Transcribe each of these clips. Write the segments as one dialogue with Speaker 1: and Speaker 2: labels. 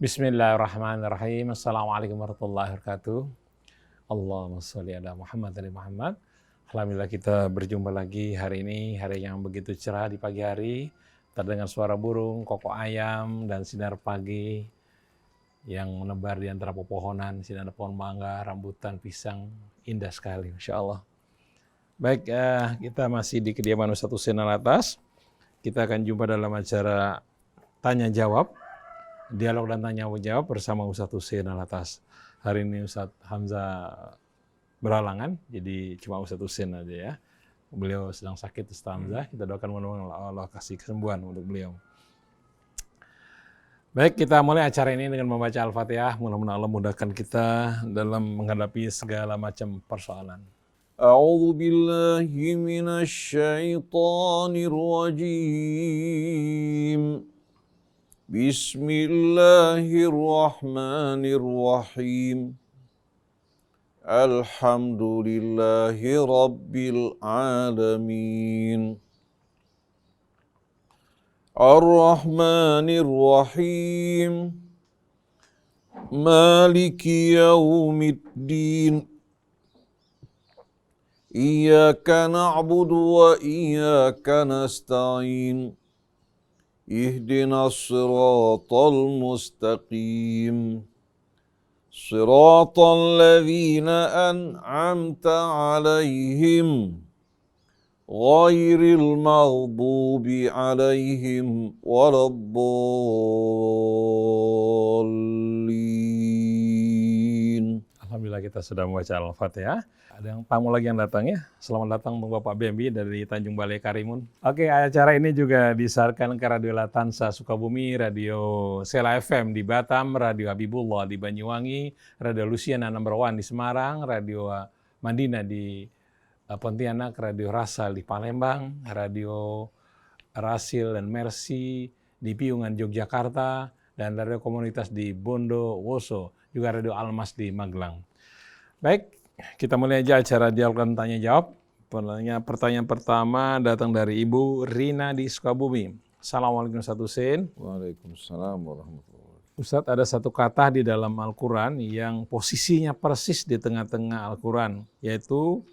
Speaker 1: Bismillahirrahmanirrahim. Assalamualaikum warahmatullahi wabarakatuh. Allahumma sholli ala Muhammad wa ali Muhammad. Alhamdulillah kita berjumpa lagi hari ini, hari yang begitu cerah di pagi hari. Terdengar suara burung, kokok ayam, dan sinar pagi yang menebar di antara pepohonan, sinar pohon mangga, rambutan, pisang, indah sekali, Masya Allah. Baik, kita masih di kediaman Ustadz Husein Alatas. Kita akan jumpa dalam acara tanya jawab, dialog dan tanya jawab bersama Ustadz Husein Alatas. Hari ini Ustadz Hamzah berhalangan, jadi cuma Ustadz Husein aja ya. Beliau sedang sakit, Ustadz Hamzah. Kita doakan mudah-mudahan Allah kasih kesembuhan untuk beliau. Baik, kita mulai acara ini dengan membaca Al-Fatihah. Mudah-mudahan Allah mudahkan kita dalam menghadapi segala macam persoalan.
Speaker 2: أعوذ بالله من الشيطان الرجيم بسم الله الرحمن الرحيم الحمد لله رب العالمين الرحمن الرحيم مالك يوم الدين إياك نعبد وإياك نستعين اهدنا الصراط المستقيم صراط الذين أنعمت عليهم غير المغضوب عليهم ولا الضالين.
Speaker 1: Alhamdulillah kita sudah membaca Al-Fatihah. Ada yang tamu lagi yang datang ya. Selamat datang Bapak Bembi dari Tanjung Balai Karimun. Oke, acara ini juga disiarkan ke Radio Latansa Sukabumi, Radio Sela FM di Batam, Radio Habibullah di Banyuwangi, Radio Luciana Number One di Semarang, Radio Mandina di Pontianak, Radio Rasal di Palembang, Radio Rasil dan Mercy di Piungan Yogyakarta, dan radio komunitas di Bondowoso, juga Radio Almas di Magelang. Baik, kita mulai aja acara dialog dan tanya jawab. Pertanyaan pertama datang dari Ibu Rina di Sukabumi. Assalamualaikum Ustadz Husein.
Speaker 2: Waalaikumsalam warahmatullahi wabarakatuh.
Speaker 1: Ustadz, ada satu kata di dalam Al-Quran yang posisinya persis di tengah-tengah Al-Quran, yaitu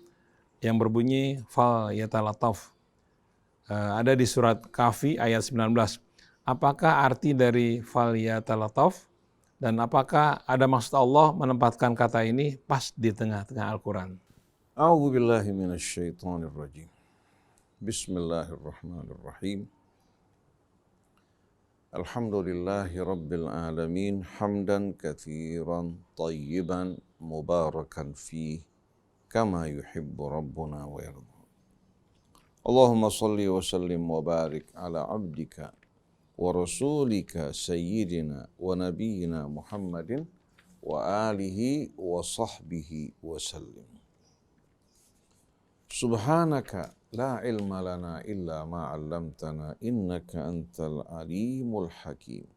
Speaker 1: yang berbunyi fal yatalataf. Ada di surat Kahfi ayat 19. Apakah arti dari fal yatalataf? Dan apakah ada maksud Allah menempatkan kata ini pas di tengah-tengah Al-Quran?
Speaker 2: A'udzu billahi minasy syaithanir rajim. Bismillahirrahmanirrahim. Alhamdulillahi rabbil alamin hamdan katsiran tayyiban mubarakan fih kama yuhibbu rabbuna wa yarda. Allahumma salli wa sallim wa barik ala abdika wa rasulika sayyidina wa nabiyyina Muhammadin wa alihi wa sahbihi wa sallim. Subhanaka la ilma lana illa ma 'allamtana innaka antal alimul hakim.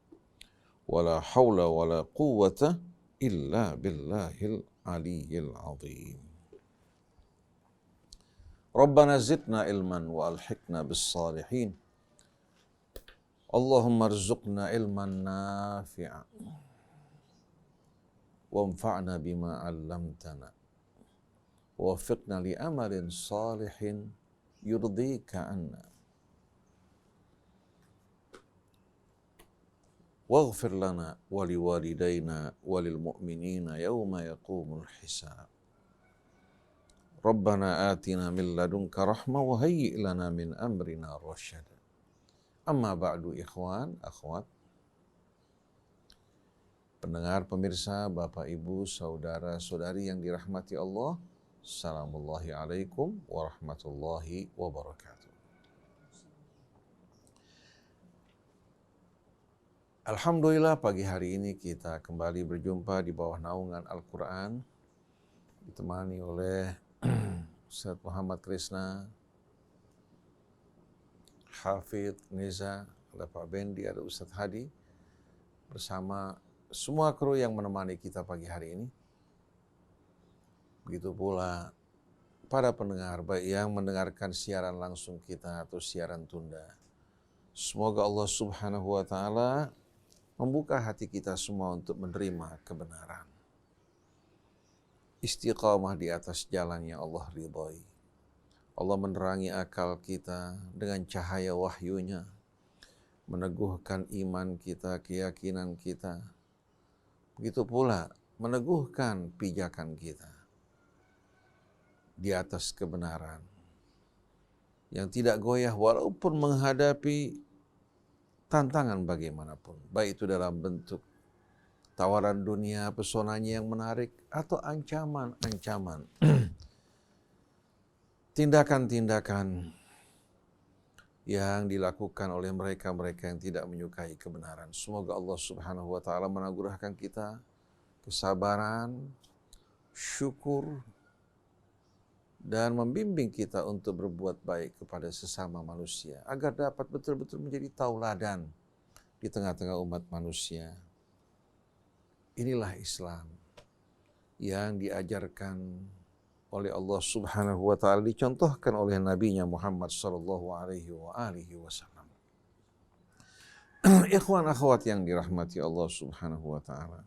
Speaker 2: Wa la hawla wa la quwwata illa billahil aliyyil azim. Rabbana zidna ilman wa alhiqna bis salihin. Allahumma rzuqna ilman nafi'a wanfa'na bima 'allamtana wafiqna li amalin salihin yurdika anna waghfir lana wa liwalidayna wa lil mu'minina yawma yaqumul hisab. Rabbana atina min ladunka rahmah wa hayyi' lana min amrina rasyada. Amma ba'du ikhwan, akhwat, pendengar, pemirsa, Bapak, Ibu, saudara, saudari yang dirahmati Allah, Assalamullahi alaikum warahmatullahi wabarakatuh. Alhamdulillah pagi hari ini kita kembali berjumpa di bawah naungan Al-Quran, ditemani oleh Ustadz Muhammad Krisna, Hafidh Niza, ada Pak Bendi, ada Ustadz Hadi, bersama semua kru yang menemani kita pagi hari ini. Begitu pula para pendengar, baik yang mendengarkan siaran langsung kita atau siaran tunda. Semoga Allah Subhanahu wa Ta'ala membuka hati kita semua untuk menerima kebenaran. Istiqamah di atas jalan yang Allah ridhai. Allah menerangi akal kita dengan cahaya wahyunya, meneguhkan iman kita, keyakinan kita. Begitu pula meneguhkan pijakan kita di atas kebenaran yang tidak goyah walaupun menghadapi tantangan bagaimanapun, baik itu dalam bentuk tawaran dunia, pesonanya yang menarik, atau ancaman-ancaman, tindakan-tindakan yang dilakukan oleh mereka-mereka yang tidak menyukai kebenaran. Semoga Allah Subhanahu wa Ta'ala menganugerahkan kita kesabaran, syukur, dan membimbing kita untuk berbuat baik kepada sesama manusia agar dapat betul-betul menjadi tauladan di tengah-tengah umat manusia. Inilah Islam yang diajarkan oleh Allah Subhanahu wa Ta'ala, dicontohkan oleh Nabi-Nya Muhammad sallallahu alaihi wasallam. Ikhwan akhwat yang dirahmati Allah Subhanahu wa Ta'ala.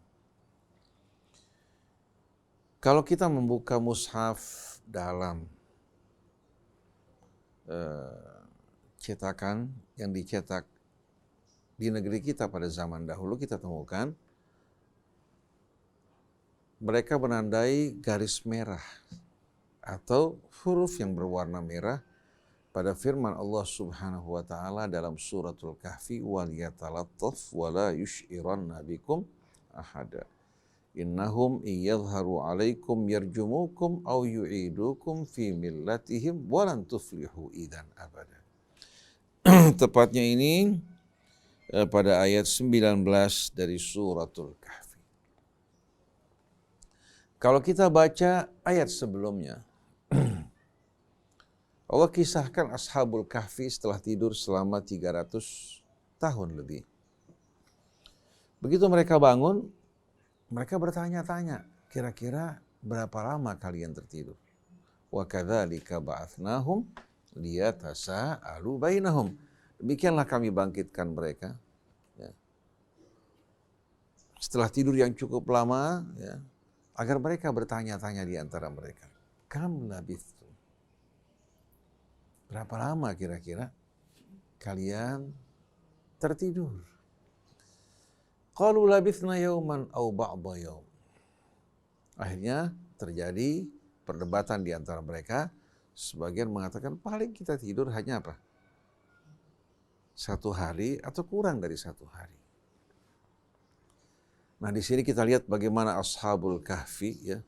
Speaker 2: Kalau kita membuka mushaf dalam cetakan yang dicetak di negeri kita pada zaman dahulu, kita temukan mereka menandai garis merah atau huruf yang berwarna merah pada firman Allah Subhanahu wa Ta'ala dalam suratul Kahfi, wal yatalattaf wa la yush'iranna bikum ahada. Innahum iyadharu alaikum yarjumukum aw yu'idukum fi millatihim walan tuflihu idan abada. Tepatnya ini pada ayat 19 dari suratul Kahfi. Kalau kita baca ayat sebelumnya, Allah kisahkan Ashabul Kahfi setelah tidur selama 300 tahun lebih. Begitu mereka bangun, mereka bertanya-tanya, kira-kira berapa lama kalian tertidur? Wa kadzalika ba'atsnahum liyatasaalu bainahum. Demikianlah kami bangkitkan mereka. Ya. Setelah tidur yang cukup lama, ya, agar mereka bertanya-tanya di antara mereka. Kam labithtum? Berapa lama kira-kira kalian tertidur? Qalu labithna yauman aw ba'da yaum. Akhirnya terjadi perdebatan di antara mereka. Sebagian mengatakan paling kita tidur hanya apa? 1 hari atau kurang dari 1 hari. Nah, di sini kita lihat bagaimana Ashabul Kahfi, ya,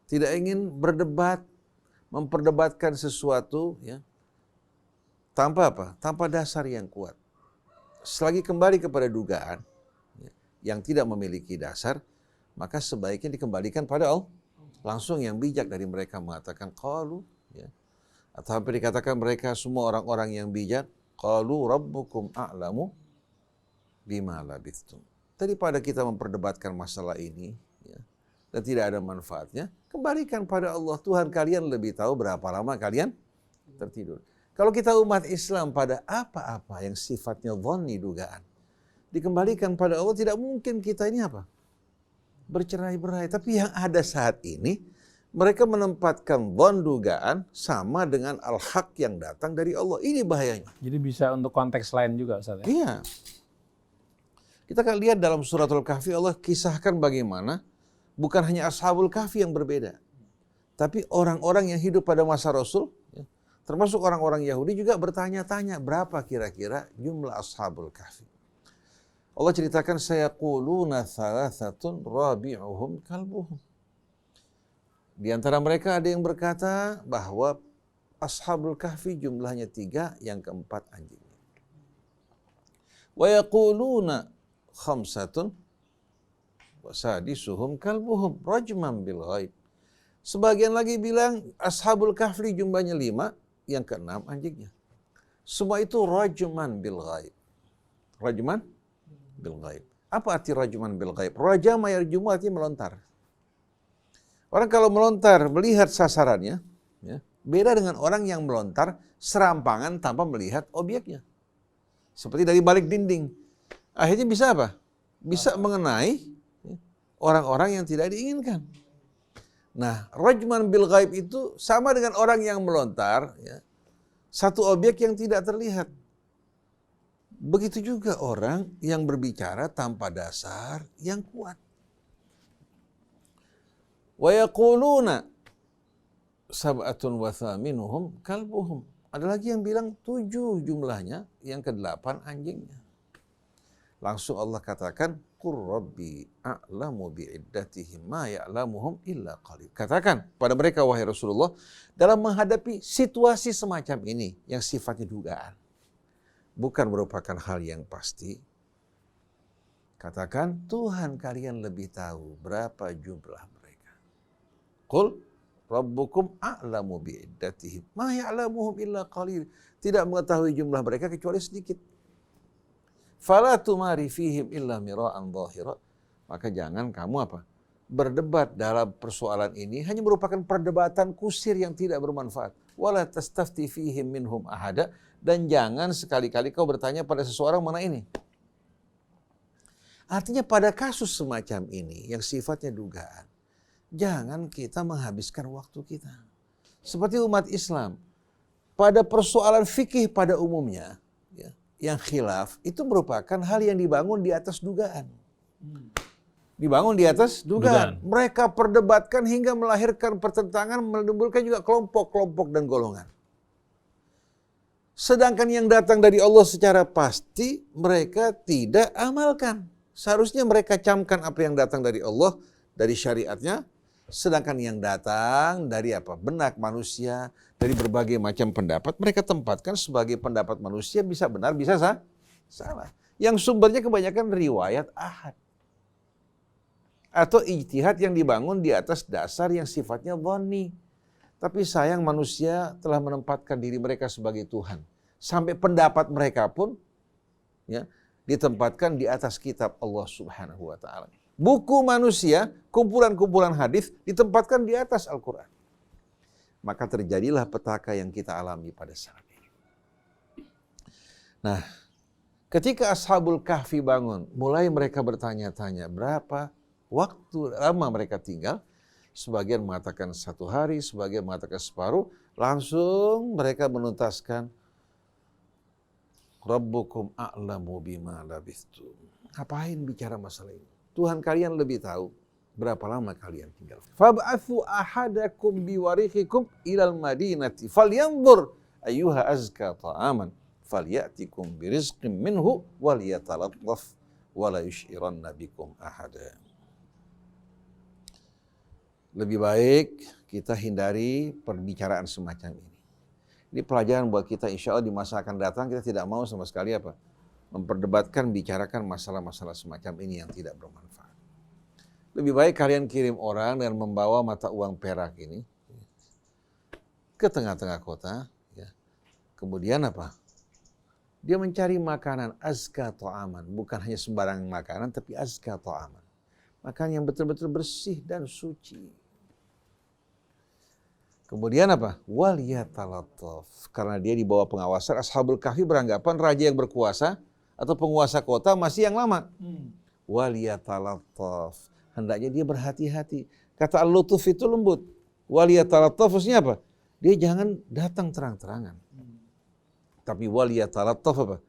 Speaker 2: tidak ingin berdebat, memperdebatkan sesuatu, ya, tanpa apa? Tanpa dasar yang kuat. Selagi kembali kepada dugaan, ya, yang tidak memiliki dasar, maka sebaiknya dikembalikan pada Allah. Langsung yang bijak dari mereka mengatakan qalu, ya, atau hampir dikatakan mereka semua orang-orang yang bijak, qalu rabbukum a'lamu bima labithtum. Daripada kita memperdebatkan masalah ini, ya, dan tidak ada manfaatnya, kembalikan pada Allah. Tuhan kalian lebih tahu berapa lama kalian tertidur. Kalau kita umat Islam pada apa-apa yang sifatnya dhanni, dugaan, dikembalikan pada Allah, tidak mungkin kita ini apa? Bercerai-berai. Tapi yang ada saat ini, mereka menempatkan dhann, dugaan, sama dengan al-haq yang datang dari Allah. Ini bahayanya.
Speaker 1: Jadi bisa untuk konteks lain juga, Ustaz, ya?
Speaker 2: Iya. Kita akan lihat dalam suratul Kahfi, Allah kisahkan bagaimana bukan hanya Ashabul Kahfi yang berbeda, tapi orang-orang yang hidup pada masa Rasul, ya, termasuk orang-orang Yahudi juga bertanya-tanya berapa kira-kira jumlah Ashabul Kahfi. Allah ceritakan, sayaquluna thalathatun rabi'uhum kalbuhum. Di antara mereka ada yang berkata bahwa Ashabul Kahfi jumlahnya 3, yang keempat anjingnya. Wa yaquluna khamsatun wasadisuhum kalbuhum rajman bil ghaib. Sebagian lagi bilang Ashabul Kahfi jumlahnya 5, yang keenam anjingnya. Semua itu rajman bil ghaib. Rajman bil ghaib. Apa arti rajman bil ghaib? Rajama yarjumu artinya melontar. Orang kalau melontar melihat sasarannya, ya, beda dengan orang yang melontar serampangan tanpa melihat objeknya. Seperti dari balik dinding. Akhirnya bisa apa? bisa mengenai orang-orang yang tidak diinginkan. Nah, rajman bil ghaib itu sama dengan orang yang melontar ya, satu objek yang tidak terlihat. Begitu juga orang yang berbicara tanpa dasar yang kuat. Wa yaquluna sab'atun wa thaminuhum kalbuhum. Ada lagi yang bilang 7 jumlahnya, yang ke-8 anjingnya. Langsung Allah katakan, Qur Rabbi a'lamu bi'iddatihim ma ya'lamuhum illa qalil. Katakan pada mereka, wahai Rasulullah, dalam menghadapi situasi semacam ini yang sifatnya dugaan, bukan merupakan hal yang pasti. Katakan, Tuhan kalian lebih tahu berapa jumlah mereka. Qul Rabbukum a'lamu bi'iddatihim ma ya'lamuhum illa qalil. Tidak mengetahui jumlah mereka kecuali sedikit. Fala tumari fihim illa mira'an dhahira. Maka jangan kamu berdebat dalam persoalan ini hanya merupakan perdebatan kusir yang tidak bermanfaat. Wala tastafti fihim minhum ahada. Dan jangan sekali-kali kau bertanya pada seseorang mengenai ini. Artinya pada kasus semacam ini yang sifatnya dugaan, jangan kita menghabiskan waktu kita. Seperti umat Islam, pada persoalan fikih pada umumnya, ya, yang khilaf, itu merupakan hal yang dibangun di atas dugaan. Dibangun di atas dugaan. Mereka perdebatkan hingga melahirkan pertentangan, menimbulkan juga kelompok-kelompok dan golongan. Sedangkan yang datang dari Allah secara pasti mereka tidak amalkan. Seharusnya mereka camkan apa yang datang dari Allah, dari syariatnya. Sedangkan yang datang dari benak manusia, dari berbagai macam pendapat, mereka tempatkan sebagai pendapat manusia, bisa benar, bisa salah. Yang sumbernya kebanyakan riwayat ahad. Atau ijtihad yang dibangun di atas dasar yang sifatnya dhani. Tapi sayang manusia telah menempatkan diri mereka sebagai Tuhan. Sampai pendapat mereka pun ya, ditempatkan di atas kitab Allah Subhanahu wa ta'ala. Buku manusia, kumpulan-kumpulan hadis ditempatkan di atas Al-Quran. Maka terjadilah petaka yang kita alami pada saat ini. Nah, ketika Ashabul Kahfi bangun, mulai mereka bertanya-tanya berapa waktu lama mereka tinggal. Sebagian mengatakan 1 hari, sebagian mengatakan separuh. Langsung mereka menuntaskan, Rabbukum a'lamu bima labithtum. Ngapain bicara masalah ini? Tuhan kalian lebih tahu berapa lama kalian tinggal. Fab'athu ahadakum biwarihikum ilal madinati falyanzur ayyuha azka ta'aman falyatikum birizqin minhu waliyatalattaf wala yush'iranna bikum ahada. Lebih baik kita hindari perbicaraan semacam ini. Ini pelajaran buat kita, insya Allah di masa akan datang kita tidak mau sama sekali memperdebatkan, bicarakan masalah-masalah semacam ini yang tidak bermanfaat. Lebih baik kalian kirim orang dan membawa mata uang perak ini ke tengah-tengah kota. Ya. Kemudian dia mencari makanan azka ta'aman. Bukan hanya sembarang makanan, tapi azka ta'aman. Makanan yang betul-betul bersih dan suci. Kemudian waliyatalattaf. Karena dia di bawah pengawasan, Ashabul Kahfi beranggapan raja yang berkuasa atau penguasa kota masih yang lama. Waliyatalattaf. Hendaknya dia berhati-hati. Kata al-lutuf itu lembut. Waliyatalattaf maksudnya dia jangan datang terang-terangan. Tapi waliyatalattaf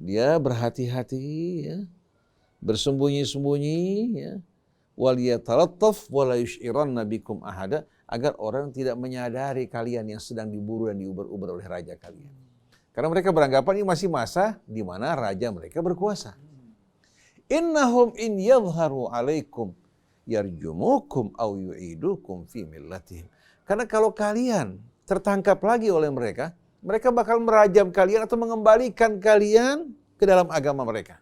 Speaker 2: dia berhati-hati, ya. Bersembunyi-sembunyi, ya. Waliyatalattaf wala yush'iranna bikum ahada. Agar orang tidak menyadari kalian yang sedang diburu dan diuber-uber oleh raja kalian. Karena mereka beranggapan ini masih masa di mana raja mereka berkuasa. Innahum in yadhharu alaikum yarjumukum aw yu'idukum fi millatihim. Karena kalau kalian tertangkap lagi oleh mereka, mereka bakal merajam kalian atau mengembalikan kalian ke dalam agama mereka.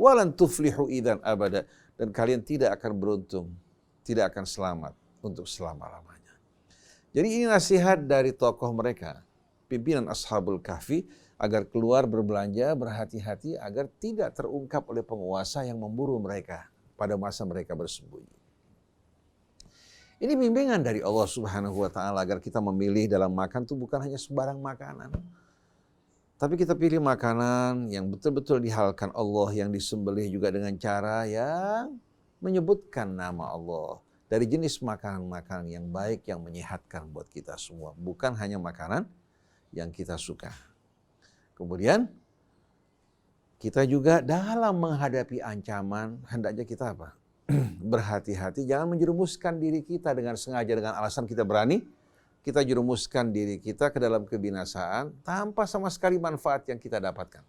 Speaker 2: Walan tuflihu idzan abada. Dan kalian tidak akan beruntung, tidak akan selamat untuk selama-lamanya. Jadi ini nasihat dari tokoh mereka, pimpinan Ashabul Kahfi, agar keluar berbelanja, berhati-hati agar tidak terungkap oleh penguasa yang memburu mereka pada masa mereka bersembunyi. Ini bimbingan dari Allah Subhanahu wa ta'ala agar kita memilih dalam makan itu bukan hanya sembarang makanan. Tapi kita pilih makanan yang betul-betul dihalalkan Allah, yang disembelih juga dengan cara yang menyebutkan nama Allah. Dari jenis makanan-makanan yang baik, yang menyehatkan buat kita semua. Bukan hanya makanan yang kita suka. Kemudian, kita juga dalam menghadapi ancaman, hendaknya kita apa? Berhati-hati, jangan menjerumuskan diri kita dengan sengaja, dengan alasan kita berani. Kita jerumuskan diri kita ke dalam kebinasaan tanpa sama sekali manfaat yang kita dapatkan.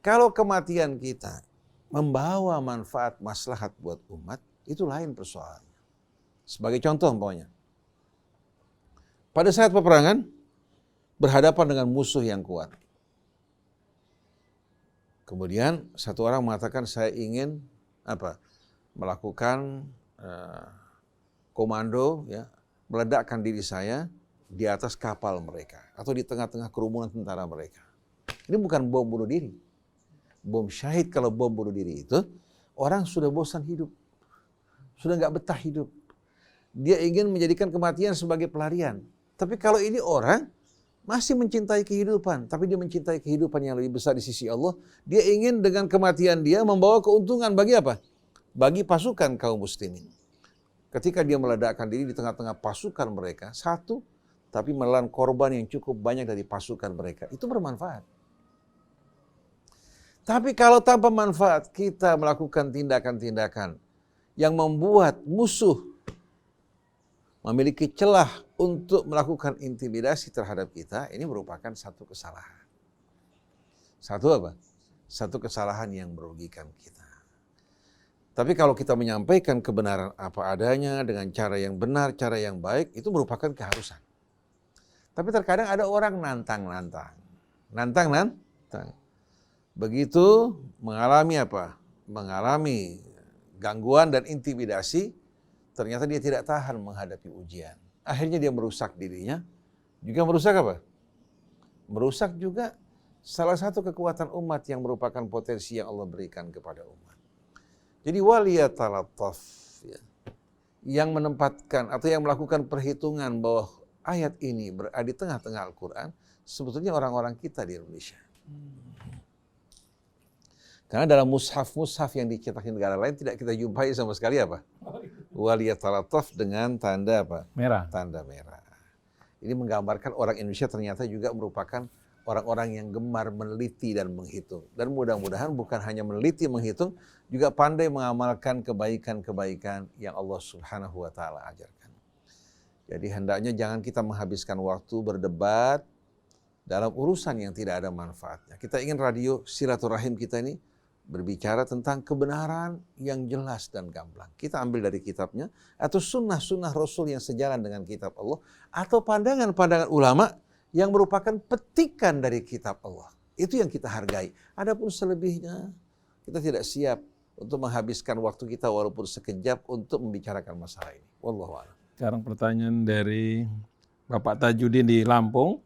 Speaker 2: Kalau kematian kita membawa manfaat maslahat buat umat, itu lain persoalannya. Sebagai contoh umpamanya, pada saat peperangan, berhadapan dengan musuh yang kuat. Kemudian satu orang mengatakan, saya ingin melakukan komando, ya, meledakkan diri saya di atas kapal mereka atau di tengah-tengah kerumunan tentara mereka. Ini bukan bom bunuh diri. Bom syahid. Kalau bom bunuh diri itu, orang sudah bosan hidup. Sudah nggak betah hidup. Dia ingin menjadikan kematian sebagai pelarian. Tapi kalau ini orang masih mencintai kehidupan, tapi dia mencintai kehidupan yang lebih besar di sisi Allah, dia ingin dengan kematian dia membawa keuntungan bagi apa? Bagi pasukan kaum muslimin. Ketika dia meledakkan diri di tengah-tengah pasukan mereka, satu, tapi menelan korban yang cukup banyak dari pasukan mereka. Itu bermanfaat. Tapi kalau tanpa manfaat, kita melakukan tindakan-tindakan yang membuat musuh memiliki celah untuk melakukan intimidasi terhadap kita, ini merupakan satu kesalahan. Satu kesalahan yang merugikan kita. Tapi kalau kita menyampaikan kebenaran apa adanya dengan cara yang benar, cara yang baik, itu merupakan keharusan. Tapi terkadang ada orang nantang. Begitu mengalami mengalami gangguan dan intimidasi, ternyata dia tidak tahan menghadapi ujian. Akhirnya dia merusak dirinya, juga merusak apa? Merusak juga salah satu kekuatan umat yang merupakan potensi yang Allah berikan kepada umat. Jadi waliyatalattaf, ya, yang menempatkan atau yang melakukan perhitungan bahwa ayat ini berada di tengah-tengah Al-Quran, sebetulnya orang-orang kita di Indonesia. Karena dalam mushaf-mushaf yang dicetak di negara lain tidak kita jumpai sama sekali apa? Waliyatalattaf dengan tanda apa?
Speaker 1: Merah.
Speaker 2: Tanda merah. Ini menggambarkan orang Indonesia ternyata juga merupakan orang-orang yang gemar meneliti dan menghitung. Dan mudah-mudahan bukan hanya meneliti, menghitung, juga pandai mengamalkan kebaikan-kebaikan yang Allah Subhanahu wa Ta'ala ajarkan. Jadi hendaknya jangan kita menghabiskan waktu berdebat dalam urusan yang tidak ada manfaatnya. Kita ingin radio silaturahim kita ini berbicara tentang kebenaran yang jelas dan gamblang. Kita ambil dari kitabnya, atau sunnah-sunnah Rasul yang sejalan dengan kitab Allah, atau pandangan-pandangan ulama yang merupakan petikan dari kitab Allah. Itu yang kita hargai. Adapun selebihnya, kita tidak siap untuk menghabiskan waktu kita walaupun sekejap untuk membicarakan masalah ini. Wallahu a'lam.
Speaker 1: Sekarang pertanyaan dari Bapak Tajudin di Lampung.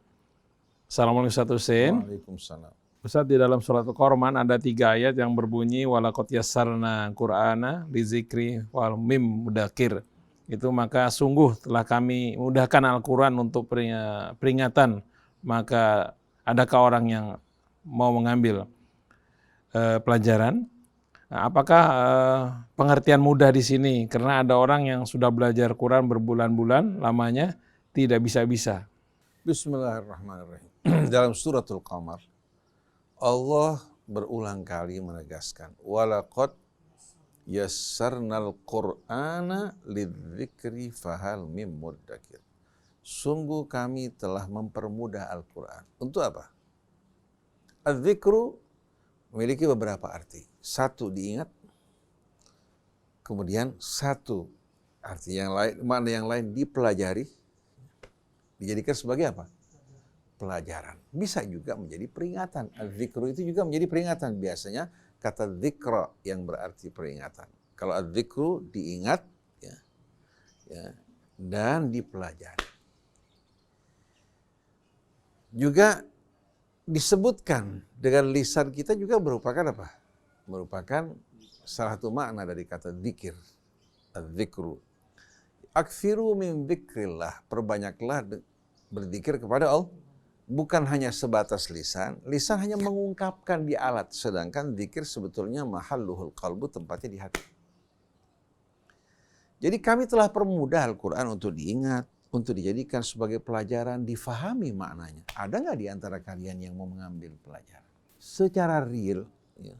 Speaker 1: Assalamualaikum Ustaz Husain.
Speaker 2: Waalaikumsalam.
Speaker 1: Ustaz, di dalam surat Al-Qur'an ada 3 ayat yang berbunyi walaqad yassarna Qur'ana lizikri wal mim mudakir. Itu maka sungguh telah kami mudahkan Al-Quran untuk peringatan, maka adakah orang yang mau mengambil pelajaran? Nah, apakah pengertian mudah di sini? Karena ada orang yang sudah belajar Quran berbulan-bulan, lamanya tidak bisa-bisa.
Speaker 2: Bismillahirrahmanirrahim. Dalam suratul Qamar, Allah berulang kali menegaskan, walaqad yassarnal Qur'ana lidzikri fahal mim muddakir. Sungguh kami telah mempermudah Al-Quran. Untuk apa? Al-Zikru memiliki beberapa arti. Satu, diingat. Kemudian satu, arti yang lain, makna yang lain dipelajari. Dijadikan sebagai apa? Pelajaran. Bisa juga menjadi peringatan. Al-Zikru itu juga menjadi peringatan. Biasanya kata dzikra yang berarti peringatan. Kalau adzikru diingat, ya, dan dipelajari. Juga disebutkan dengan lisan kita juga merupakan apa? Merupakan salah satu makna dari kata dzikir, adzikru. Aktsiru min dzikrillah, perbanyaklah berzikir kepada Allah. bukan hanya sebatas lisan. Lisan hanya mengungkapkan di alat, sedangkan zikir sebetulnya mahalluhul qalbu, tempatnya di hati. Jadi kami telah permudah Al-Quran untuk diingat, untuk dijadikan sebagai pelajaran, difahami maknanya. Ada nggak di antara kalian yang mau mengambil pelajaran? Secara real, ya,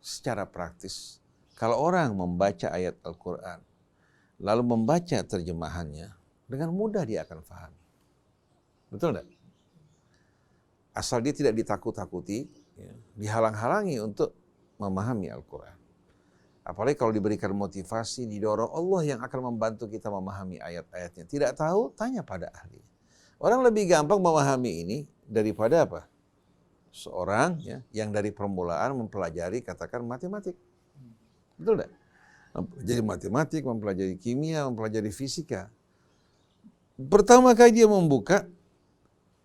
Speaker 2: secara praktis, kalau orang membaca ayat Al-Quran, lalu membaca terjemahannya, dengan mudah dia akan fahami. Betul enggak? Asal dia tidak ditakut-takuti, ya, dihalang-halangi untuk memahami Al-Quran. Apalagi kalau diberikan motivasi, didorong, Allah yang akan membantu kita memahami ayat-ayatnya. Tidak tahu, tanya pada ahli. Orang lebih gampang memahami ini daripada apa? Seorang ya, yang dari permulaan mempelajari katakan matematik. Betul enggak? Mempelajari matematik, mempelajari kimia, mempelajari fisika. Pertama kali dia membuka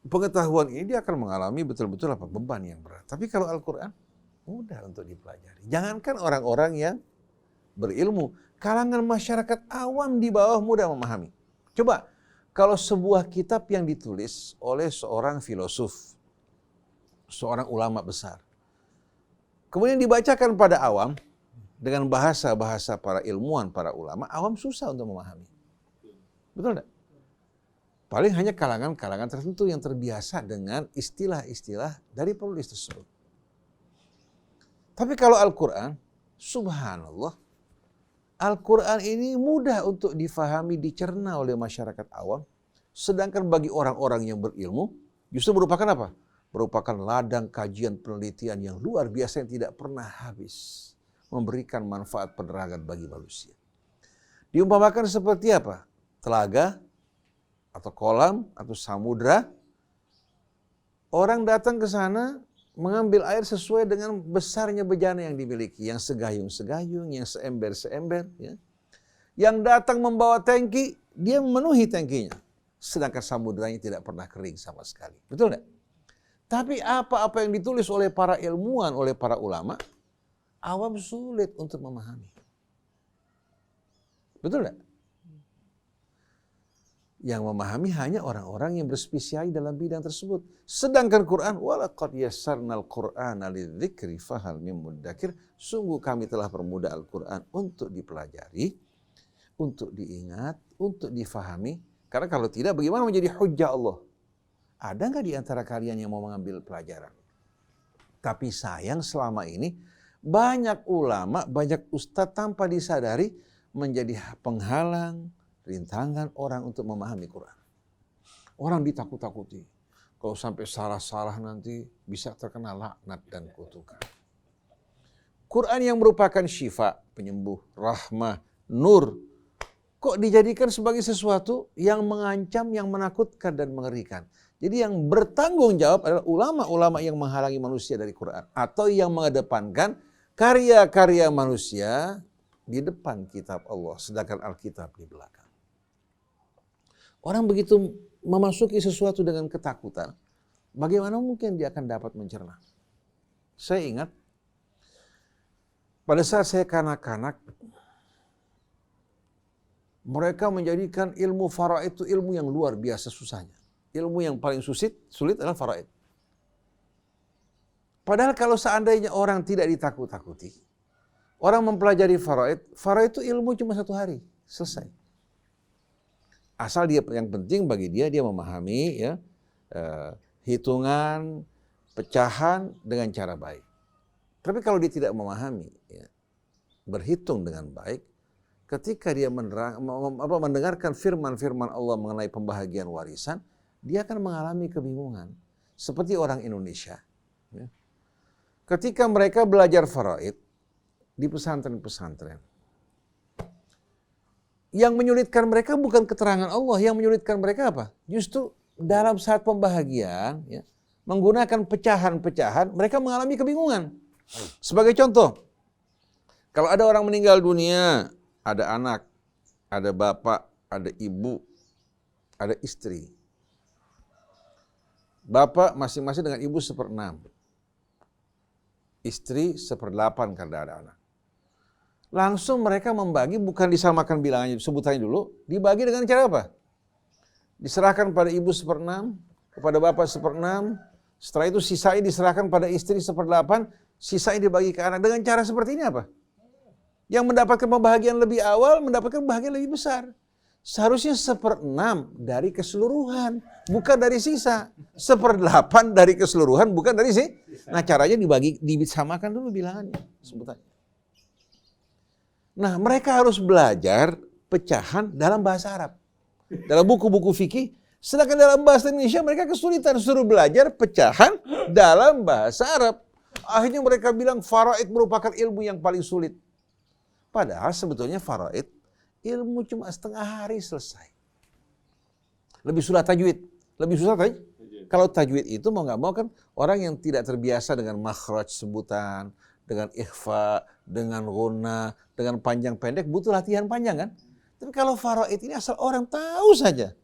Speaker 2: pengetahuan ini, dia akan mengalami betul-betul apa? Beban yang berat. Tapi kalau Al-Quran, mudah untuk dipelajari. Jangankan orang-orang yang berilmu, kalangan masyarakat awam di bawah mudah memahami. Coba, kalau sebuah kitab yang ditulis oleh seorang filosof, seorang ulama besar, kemudian dibacakan pada awam, dengan bahasa-bahasa para ilmuwan, para ulama, awam susah untuk memahami. Betul enggak? Paling hanya kalangan-kalangan tertentu yang terbiasa dengan istilah-istilah dari penulis tersebut. Tapi kalau Al-Quran, subhanallah, Al-Quran ini mudah untuk difahami, dicerna oleh masyarakat awam. Sedangkan bagi orang-orang yang berilmu, justru merupakan apa? Merupakan ladang kajian penelitian yang luar biasa yang tidak pernah habis. Memberikan manfaat penerangan bagi manusia. Diumpamakan seperti apa? Telaga, atau kolam, atau samudra. Orang datang ke sana, mengambil air sesuai dengan besarnya bejana yang dimiliki. Yang segayung-segayung, yang seember-seember. Ya. Yang datang membawa tangki, dia memenuhi tangkinya. Sedangkan samudranya tidak pernah kering sama sekali. Betul tidak? Tapi apa-apa yang ditulis oleh para ilmuwan, oleh para ulama, awam sulit untuk memahami. Betul tidak? Yang memahami hanya orang-orang yang berspesialis dalam bidang tersebut. Sedangkan Quran, walaqad yassarnal Qur'ana lidzikri fahal mim mudzakir, sungguh kami telah permudah Al-Quran untuk dipelajari, untuk diingat, untuk difahami. Karena kalau tidak, bagaimana menjadi hujjah Allah? Ada nggak di antara kalian yang mau mengambil pelajaran? Tapi sayang selama ini banyak ulama, banyak ustadz tanpa disadari menjadi penghalang, rintangan orang untuk memahami Quran. Orang ditakut-takuti. Kalau sampai salah-salah nanti bisa terkena laknat dan kutukan. Quran yang merupakan syifa, penyembuh, rahmah, nur, kok dijadikan sebagai sesuatu yang mengancam, yang menakutkan dan mengerikan. Jadi yang bertanggung jawab adalah ulama-ulama yang menghalangi manusia dari Quran. Atau yang mengedepankan karya-karya manusia di depan kitab Allah. Sedangkan Alkitab di belakang. Orang begitu memasuki sesuatu dengan ketakutan. Bagaimana mungkin dia akan dapat mencerna? Saya ingat pada saat saya kanak-kanak, mereka menjadikan ilmu faraid itu ilmu yang luar biasa susahnya. Ilmu yang paling sulit adalah faraid. Padahal kalau seandainya orang tidak ditakut-takuti, orang mempelajari faraid itu ilmu cuma 1 hari, selesai. Asal dia, yang penting bagi dia memahami ya hitungan, pecahan dengan cara baik. Tapi kalau dia tidak memahami, ya, berhitung dengan baik, ketika dia mendengarkan firman-firman Allah mengenai pembahagian warisan, dia akan mengalami kebingungan. Seperti orang Indonesia. Ya. Ketika mereka belajar faraid di pesantren-pesantren, yang menyulitkan mereka bukan keterangan Allah, yang menyulitkan mereka apa? Justru dalam saat pembahagian, ya, menggunakan pecahan-pecahan, mereka mengalami kebingungan. Sebagai contoh, kalau ada orang meninggal dunia, ada anak, ada bapak, ada ibu, ada istri. Bapak masing-masing dengan ibu 1/6. Istri 1/8 karena ada anak. Langsung mereka membagi, bukan disamakan bilangannya, sebutannya dulu, dibagi dengan cara apa? Diserahkan pada ibu 1/6, kepada bapak 1/6, setelah itu sisanya diserahkan pada istri 1/8, sisanya dibagi ke anak. Dengan cara seperti ini apa? Yang mendapatkan pembahagian lebih awal, mendapatkan bahagian lebih besar. Seharusnya 1/6 dari keseluruhan, bukan dari sisa. 1/8 dari keseluruhan, bukan dari sisa. Nah caranya disamakan dulu bilangannya, sebutannya. Nah mereka harus belajar pecahan dalam bahasa Arab. Dalam buku-buku fikih. Sedangkan dalam bahasa Indonesia mereka kesulitan, suruh belajar pecahan dalam bahasa Arab. Akhirnya mereka bilang faraid merupakan ilmu yang paling sulit. Padahal sebetulnya faraid ilmu cuma setengah hari selesai. Lebih susah tajwid. Lebih susah tajwid. Kalau tajwid itu mau nggak mau kan orang yang tidak terbiasa dengan makhraj sebutan, dengan ikhfa, dengan ghunna, dengan panjang pendek butuh latihan panjang kan. Tapi kalau faraid ini asal orang tahu saja,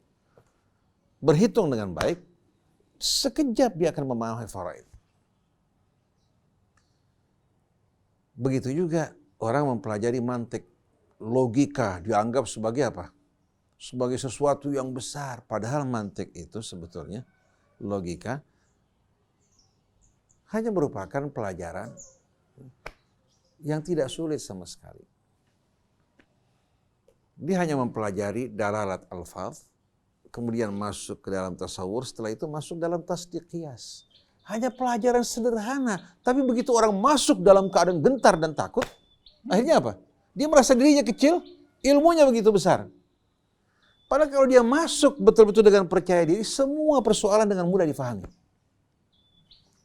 Speaker 2: berhitung dengan baik, sekejap dia akan memahami faraid. Begitu juga orang mempelajari mantik, logika dianggap sebagai apa? Sebagai sesuatu yang besar. Padahal mantik itu sebetulnya, logika, hanya merupakan pelajaran yang tidak sulit sama sekali. Dia hanya mempelajari dalalat alfaz, kemudian masuk ke dalam tasawur, setelah itu masuk dalam tasdiq qiyas. Hanya pelajaran sederhana, tapi begitu orang masuk dalam keadaan gentar dan takut, akhirnya apa? Dia merasa dirinya kecil, ilmunya begitu besar. Padahal kalau dia masuk betul-betul dengan percaya diri, semua persoalan dengan mudah difahami.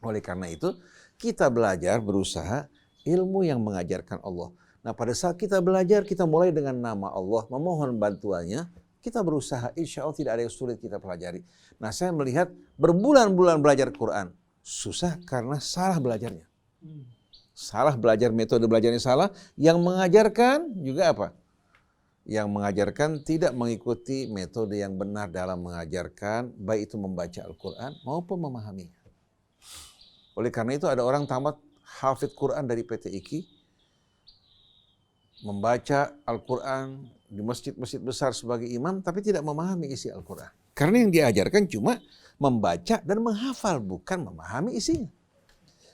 Speaker 2: Oleh karena itu, kita belajar berusaha ilmu yang mengajarkan Allah. Nah pada saat kita belajar, kita mulai dengan nama Allah, memohon bantuannya, kita berusaha, insya Allah tidak ada yang sulit kita pelajari. Nah saya melihat berbulan-bulan belajar Quran, susah karena salah belajarnya. Salah belajar, metode belajarnya salah, yang mengajarkan juga apa? Yang mengajarkan tidak mengikuti metode yang benar dalam mengajarkan, baik itu membaca Al-Quran maupun memahaminya. Oleh karena itu ada orang tamat hafidh Quran dari PT IKI, membaca Al-Quran di masjid-masjid besar sebagai imam, tapi tidak memahami isi Al-Quran. Karena yang diajarkan cuma membaca dan menghafal, bukan memahami isinya.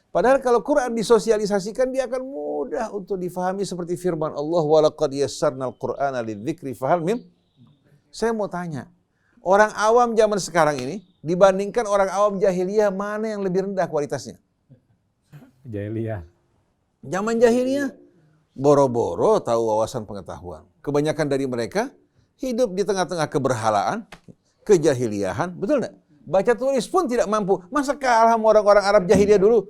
Speaker 2: Padahal kalau Quran disosialisasikan, dia akan mudah untuk difahami seperti firman Allah, وَلَقَدْ يَسَّرْنَا الْقُرْآنَ لِلذِّكْرِ فَهَلْ مِنْ. Saya mau tanya, orang awam zaman sekarang ini, dibandingkan orang awam jahiliyah, mana yang lebih rendah kualitasnya?
Speaker 1: Jahiliyah.
Speaker 2: Zaman jahiliyah, boro-boro tahu wawasan pengetahuan. Kebanyakan dari mereka hidup di tengah-tengah keberhalaan, kejahiliahan, betul enggak? Baca tulis pun tidak mampu. Masa kalah sama orang-orang Arab jahiliyah dulu?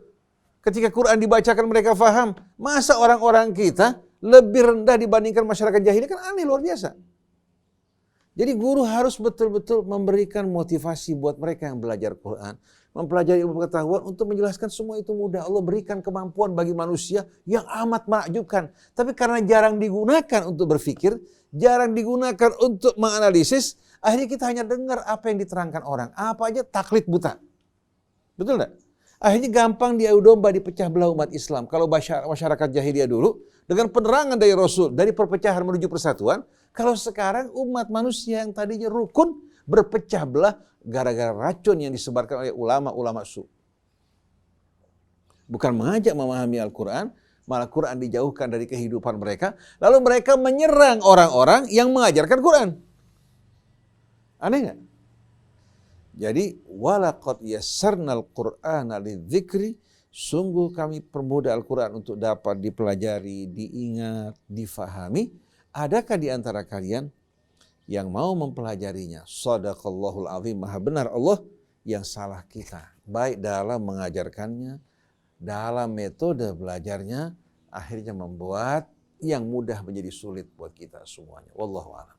Speaker 2: Ketika Quran dibacakan mereka faham. Masa orang-orang kita lebih rendah dibandingkan masyarakat jahiliyah? Kan aneh, luar biasa. Jadi guru harus betul-betul memberikan motivasi buat mereka yang belajar Quran, mempelajari ilmu pengetahuan untuk menjelaskan semua itu mudah. Allah berikan kemampuan bagi manusia yang amat menakjubkan. Tapi karena jarang digunakan untuk berpikir, jarang digunakan untuk menganalisis, akhirnya kita hanya dengar apa yang diterangkan orang. Apa aja taklid buta. Betul enggak? Akhirnya gampang diadu domba, dipecah belah umat Islam. Kalau masyarakat jahiliyah dulu, dengan penerangan dari Rasul, dari perpecahan menuju persatuan, kalau sekarang umat manusia yang tadinya rukun, berpecah belah gara-gara racun yang disebarkan oleh ulama-ulama su. Bukan mengajak memahami Al-Quran, malah Quran dijauhkan dari kehidupan mereka, lalu mereka menyerang orang-orang yang mengajarkan Quran. Aneh nggak? Jadi, walaqad yassarnal Qur'ana lidzikri, sungguh kami permudah Al-Quran untuk dapat dipelajari, diingat, difahami. Adakah di antara kalian yang mau mempelajarinya? Shadaqallahul azim, maha benar Allah, yang salah kita. Baik dalam mengajarkannya, dalam metode belajarnya, akhirnya membuat yang mudah menjadi sulit buat kita semuanya. Wallahu a'lam.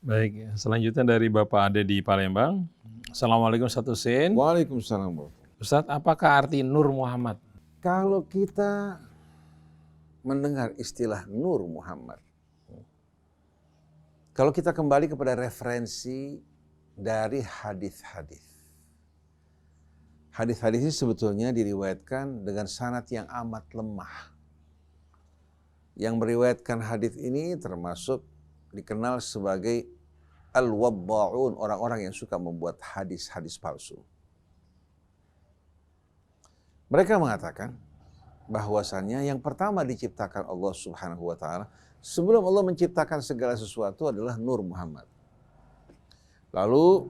Speaker 1: Baik, selanjutnya dari Bapak Ade di Palembang. Assalamualaikum Ustaz Husin.
Speaker 2: Waalaikumsalam.
Speaker 1: Ustaz, apakah arti Nur Muhammad?
Speaker 2: Kalau kita mendengar istilah Nur Muhammad, kalau kita kembali kepada referensi dari hadis-hadis. Hadis-hadis ini sebetulnya diriwayatkan dengan sanad yang amat lemah. Yang meriwayatkan hadis ini termasuk dikenal sebagai al-wadda'un, orang-orang yang suka membuat hadis-hadis palsu. Mereka mengatakan bahwasannya yang pertama diciptakan Allah Subhanahu wa taala sebelum Allah menciptakan segala sesuatu adalah Nur Muhammad. Lalu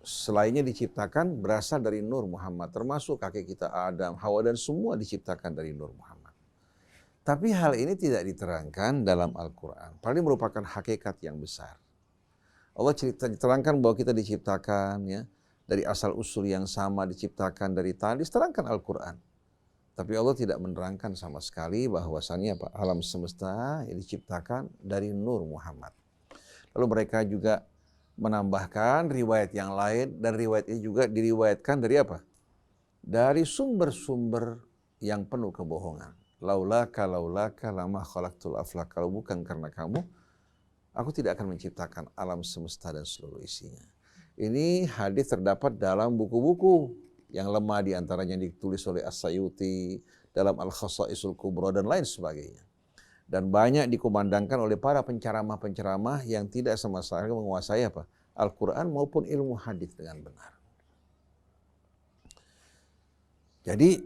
Speaker 2: selainnya diciptakan berasal dari Nur Muhammad, termasuk kakek kita Adam, Hawa dan semua diciptakan dari Nur Muhammad. Tapi hal ini tidak diterangkan dalam Al-Quran. Padahal merupakan hakikat yang besar. Allah terangkan bahwa kita diciptakan ya dari asal usul yang sama, diciptakan dari tanah, diterangkan Al-Quran. Tapi Allah tidak menerangkan sama sekali bahwasannya alam semesta yang diciptakan dari Nur Muhammad. Lalu mereka juga menambahkan riwayat yang lain, dan riwayat ini juga diriwayatkan dari apa? Dari sumber-sumber yang penuh kebohongan. Laulaka lama khalaqtul aflak. Kalau bukan karena kamu, aku tidak akan menciptakan alam semesta dan seluruh isinya. Ini hadis terdapat dalam buku-buku yang lemah, diantaranya ditulis oleh As-Sayuti, dalam Al-Khasaisul Kubra dan lain sebagainya. Dan banyak dikumandangkan oleh para penceramah-penceramah yang tidak sama sekali menguasai Al-Quran maupun ilmu hadis dengan benar. Jadi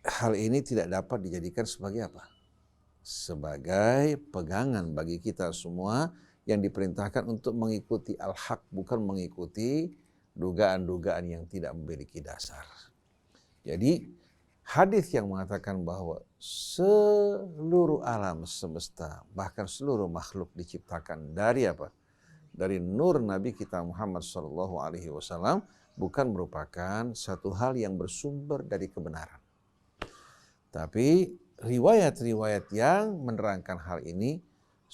Speaker 2: hal ini tidak dapat dijadikan sebagai sebagai pegangan bagi kita semua yang diperintahkan untuk mengikuti al-haq, bukan mengikuti dugaan-dugaan yang tidak memiliki dasar. Jadi hadis yang mengatakan bahwa seluruh alam semesta, bahkan seluruh makhluk diciptakan dari dari nur Nabi kita Muhammad SAW, bukan merupakan satu hal yang bersumber dari kebenaran. Tapi riwayat-riwayat yang menerangkan hal ini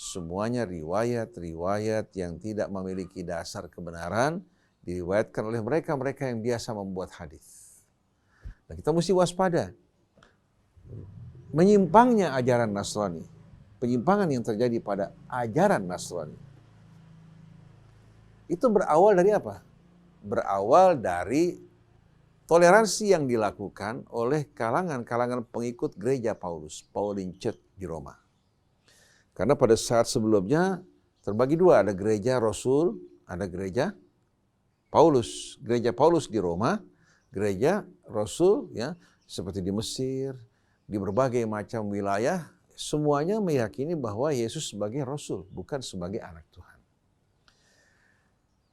Speaker 2: semuanya riwayat-riwayat yang tidak memiliki dasar kebenaran, diriwayatkan oleh mereka yang biasa membuat hadis. Nah, kita mesti waspada. Menyimpangnya ajaran Nasrani, penyimpangan yang terjadi pada ajaran Nasrani, itu berawal dari apa? Berawal dari toleransi yang dilakukan oleh kalangan-kalangan pengikut gereja Paulus, Pauline Church di Roma. Karena pada saat sebelumnya terbagi dua, ada gereja Rasul, ada gereja Paulus. Gereja Paulus di Roma, gereja Rasul ya, seperti di Mesir, di berbagai macam wilayah, semuanya meyakini bahwa Yesus sebagai Rasul, bukan sebagai anak Tuhan.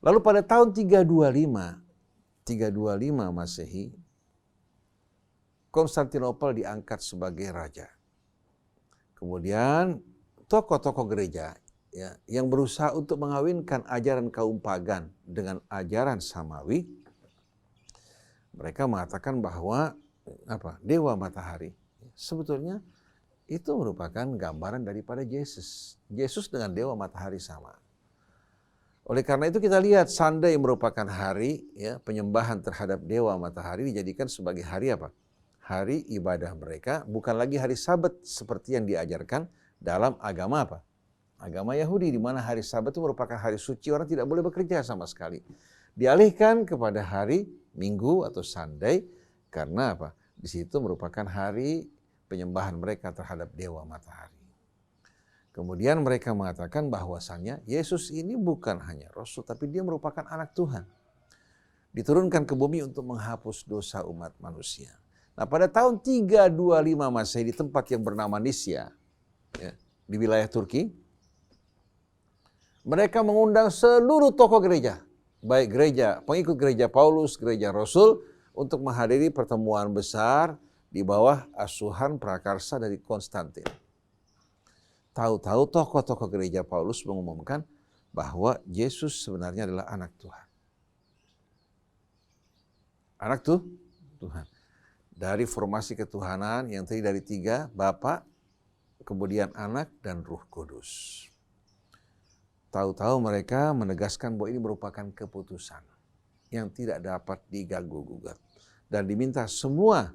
Speaker 2: Lalu pada tahun 325 Masehi, Konstantinopel diangkat sebagai raja. Kemudian tokoh-tokoh gereja ya, yang berusaha untuk mengawinkan ajaran kaum pagan dengan ajaran samawi, mereka mengatakan bahwa dewa matahari sebetulnya itu merupakan gambaran daripada Yesus. Yesus dengan dewa matahari sama. Oleh karena itu kita lihat Sunday merupakan hari ya, penyembahan terhadap dewa matahari dijadikan sebagai hari hari ibadah mereka, bukan lagi hari Sabat seperti yang diajarkan dalam agama agama Yahudi, di mana hari Sabat itu merupakan hari suci, orang tidak boleh bekerja sama sekali. Dialihkan kepada hari Minggu atau Sunday karena di situ merupakan hari penyembahan mereka terhadap dewa matahari. Kemudian mereka mengatakan bahwasannya Yesus ini bukan hanya Rasul, tapi dia merupakan anak Tuhan. Diturunkan ke bumi untuk menghapus dosa umat manusia. Nah, pada tahun 325 Masehi di tempat yang bernama Nisya, ya, di wilayah Turki, mereka mengundang seluruh tokoh gereja, baik pengikut gereja Paulus, gereja Rasul, untuk menghadiri pertemuan besar di bawah asuhan prakarsa dari Konstantin. Tahu-tahu tokoh-tokoh gereja Paulus mengumumkan bahwa Yesus sebenarnya adalah anak Tuhan. Anak Tuhan. Dari formasi ketuhanan yang terdiri dari 3, Bapa, kemudian Anak, dan Ruh Kudus. Tahu-tahu mereka menegaskan bahwa ini merupakan keputusan yang tidak dapat diganggu-gugat. Dan diminta semua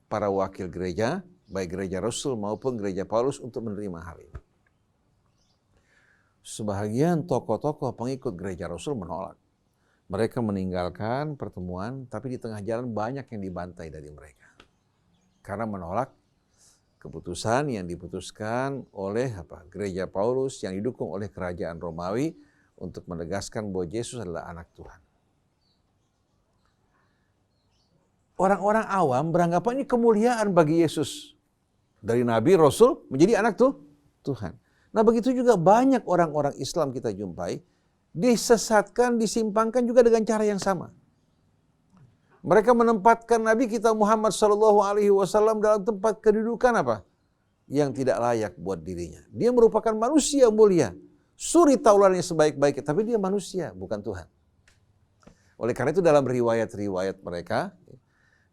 Speaker 2: para wakil gereja, baik gereja Rasul maupun gereja Paulus, untuk menerima hal ini. Sebahagian tokoh-tokoh pengikut gereja Rasul menolak. Mereka meninggalkan pertemuan, tapi di tengah jalan banyak yang dibantai dari mereka. Karena menolak keputusan yang diputuskan oleh gereja Paulus yang didukung oleh kerajaan Romawi untuk menegaskan bahwa Yesus adalah anak Tuhan. orang-orang awam beranggapan ini kemuliaan bagi Yesus. Dari Nabi, Rasul, menjadi anak Tuhan. Nah begitu juga banyak orang-orang Islam kita jumpai, disesatkan, disimpangkan juga dengan cara yang sama. Mereka menempatkan Nabi kita Muhammad SAW dalam tempat kedudukan apa? Yang tidak layak buat dirinya. Dia merupakan manusia mulia. Suri taulannya sebaik-baiknya, tapi dia manusia, bukan Tuhan. Oleh karena itu dalam riwayat-riwayat mereka,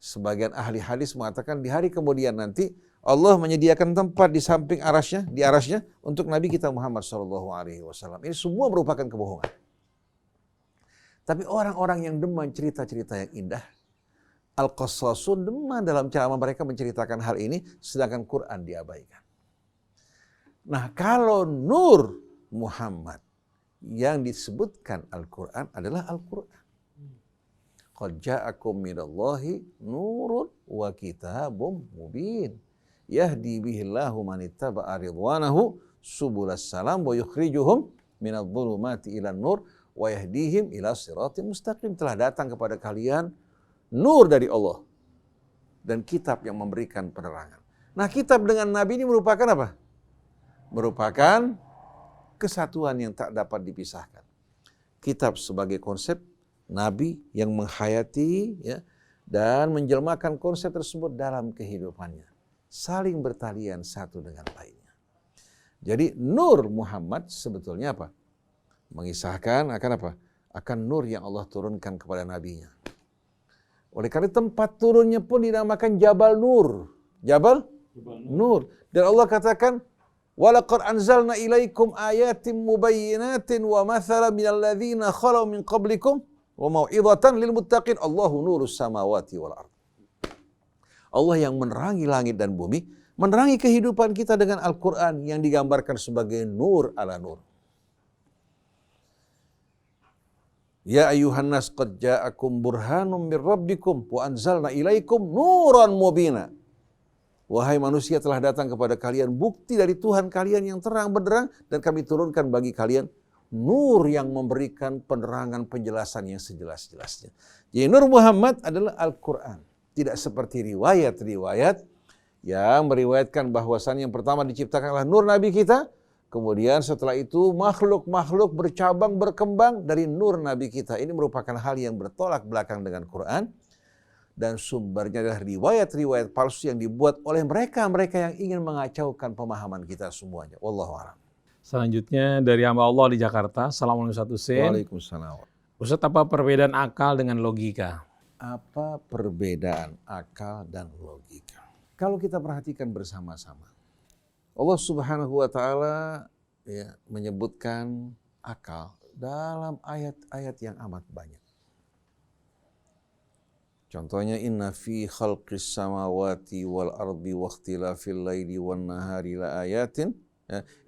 Speaker 2: sebagian ahli hadis mengatakan di hari kemudian nanti Allah menyediakan tempat di samping arasnya, di arasnya untuk Nabi kita Muhammad SAW. Ini semua merupakan kebohongan. Tapi orang-orang yang demen cerita-cerita yang indah, Al-Qassasun demen dalam ceramah mereka menceritakan hal ini, sedangkan Quran diabaikan. Nah kalau Nur Muhammad yang disebutkan Al-Quran adalah Al-Quran. Qad ja'akum minallahi nurun wa kitabum mubin. Yahdi bihillahu man ittaba'a ridwanahu subulas salam wa yukhrijuhum minadh-dhulumati ilan nur wa yahdihim ila siratim mustaqim. Telah datang kepada kalian nur dari Allah dan kitab yang memberikan penerangan. Nah, kitab dengan Nabi ini merupakan apa? Merupakan kesatuan yang tak dapat dipisahkan. Kitab sebagai konsep, Nabi yang menghayati ya, dan menjelmakan konsep tersebut dalam kehidupannya. Saling bertalian satu dengan lainnya. Jadi Nur Muhammad sebetulnya apa? Mengisahkan akan apa? Akan nur yang Allah turunkan kepada Nabi-Nya. Oleh karena tempat turunnya pun dinamakan Jabal Nur. Jabal Nur. Dan Allah katakan, وَلَقَدْ أَنْزَلْنَا إِلَيْكُمْ آيَاتٍ مُبَيِّنَاتٍ وَمَثَلًا مِنَ الَّذِينَ خَلَوْا مِنْ قَبْلِكُمْ وَمَوْعِظَةً لِلْمُتَّقِينَ اللَّهُ نُورُ السَّمَاوَاتِ وَالْأَرْضِ. Allah yang menerangi langit dan bumi, menerangi kehidupan kita dengan Al-Quran yang digambarkan sebagai nur ala nur. Ya ayuhan nas qad ja'akum burhanum mir rabbikum wa anzalna ilaikum nuran mubina. Wahai manusia, telah datang kepada kalian bukti dari Tuhan kalian yang terang benderang, dan kami turunkan bagi kalian nur yang memberikan penerangan penjelasan yang sejelas-jelasnya. Jadi Nur Muhammad adalah Al-Quran. Tidak seperti riwayat-riwayat yang meriwayatkan bahwasannya yang pertama diciptakanlah nur Nabi kita, kemudian setelah itu makhluk-makhluk bercabang berkembang dari nur Nabi kita. Ini merupakan hal yang bertolak belakang dengan Quran. Dan sumbernya adalah riwayat-riwayat palsu yang dibuat oleh mereka-mereka yang ingin mengacaukan pemahaman kita semuanya. Wallahu a'lam.
Speaker 1: Selanjutnya dari hamba Allah di Jakarta. Assalamualaikum Ustaz Husein.
Speaker 2: Waalaikumsalam.
Speaker 1: Ustaz, apa perbedaan akal dengan logika?
Speaker 2: Apa perbedaan akal dan logika? Kalau kita perhatikan bersama-sama, Allah Subhanahu wa taala ya, menyebutkan akal dalam ayat-ayat yang amat banyak. Contohnya inna fi khalqis samawati wal ardi wa ikhtilafil laili wan nahari la ayatin.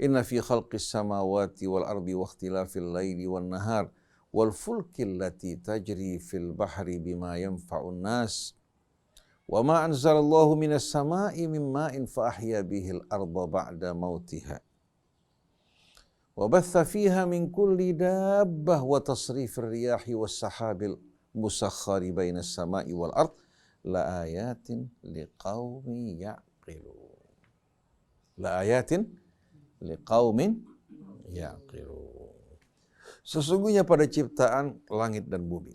Speaker 2: Inna fi khalqis samawati wal ardi wa ikhtilafil laili wan nahar wal fulkil lati tajri fil bahri bima yanfa'un nas. Wa ma anzalallahu minas sama'i min ma'in fa ahya bihil arda ba'da mautiha. Wa batha fiha min kulli dabbah wa tasrifir riyahi was sahabil musakhkhari bainas sama'i wal ard la ayatin liqaumin ya'qilun. La ayatin liqaumin ya'qilun. Sesungguhnya pada ciptaan langit dan bumi,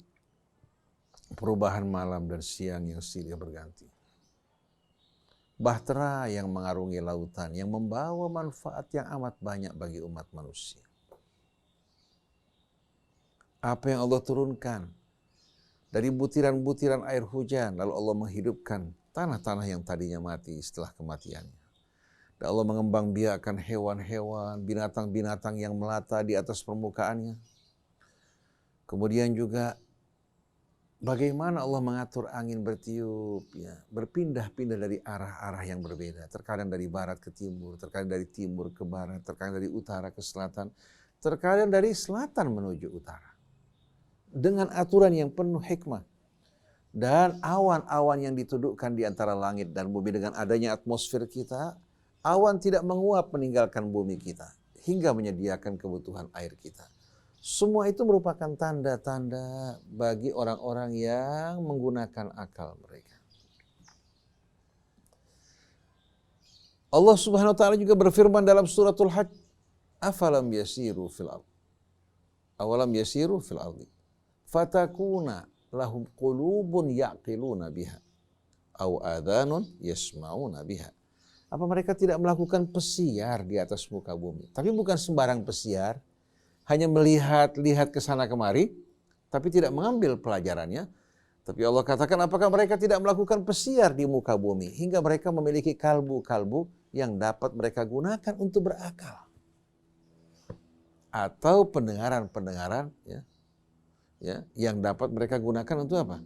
Speaker 2: perubahan malam dan siang yang silih berganti, bahtera yang mengarungi lautan yang membawa manfaat yang amat banyak bagi umat manusia. Apa yang Allah turunkan dari butiran-butiran air hujan, lalu Allah menghidupkan tanah-tanah yang tadinya mati setelah kematiannya. Dan Allah mengembangbiakkan hewan-hewan, binatang-binatang yang melata di atas permukaannya. Kemudian juga bagaimana Allah mengatur angin bertiup, ya, berpindah-pindah dari arah-arah yang berbeda. Terkadang dari barat ke timur, terkadang dari timur ke barat, terkadang dari utara ke selatan, terkadang dari selatan menuju utara. Dengan aturan yang penuh hikmah. Dan awan-awan yang ditudukkan di antara langit dan bumi dengan adanya atmosfer kita, awan tidak menguap meninggalkan bumi kita hingga menyediakan kebutuhan air kita. Semua itu merupakan tanda-tanda bagi orang-orang yang menggunakan akal mereka. Allah Subhanahu wa taala juga berfirman dalam suratul Hajj, "Afalam yasiru fil ardh." Awalam yasiru fil ardi fatakuna lahum qulubun yaqiluna biha aw adhanun yasma'una biha. Apa mereka tidak melakukan pesiar di atas muka bumi? Tapi bukan sembarang pesiar, hanya melihat-lihat ke sana kemari, tapi tidak mengambil pelajarannya. Tapi Allah katakan, apakah mereka tidak melakukan pesiar di muka bumi hingga mereka memiliki kalbu-kalbu yang dapat mereka gunakan untuk berakal? Atau pendengaran-pendengaran yang dapat mereka gunakan untuk apa?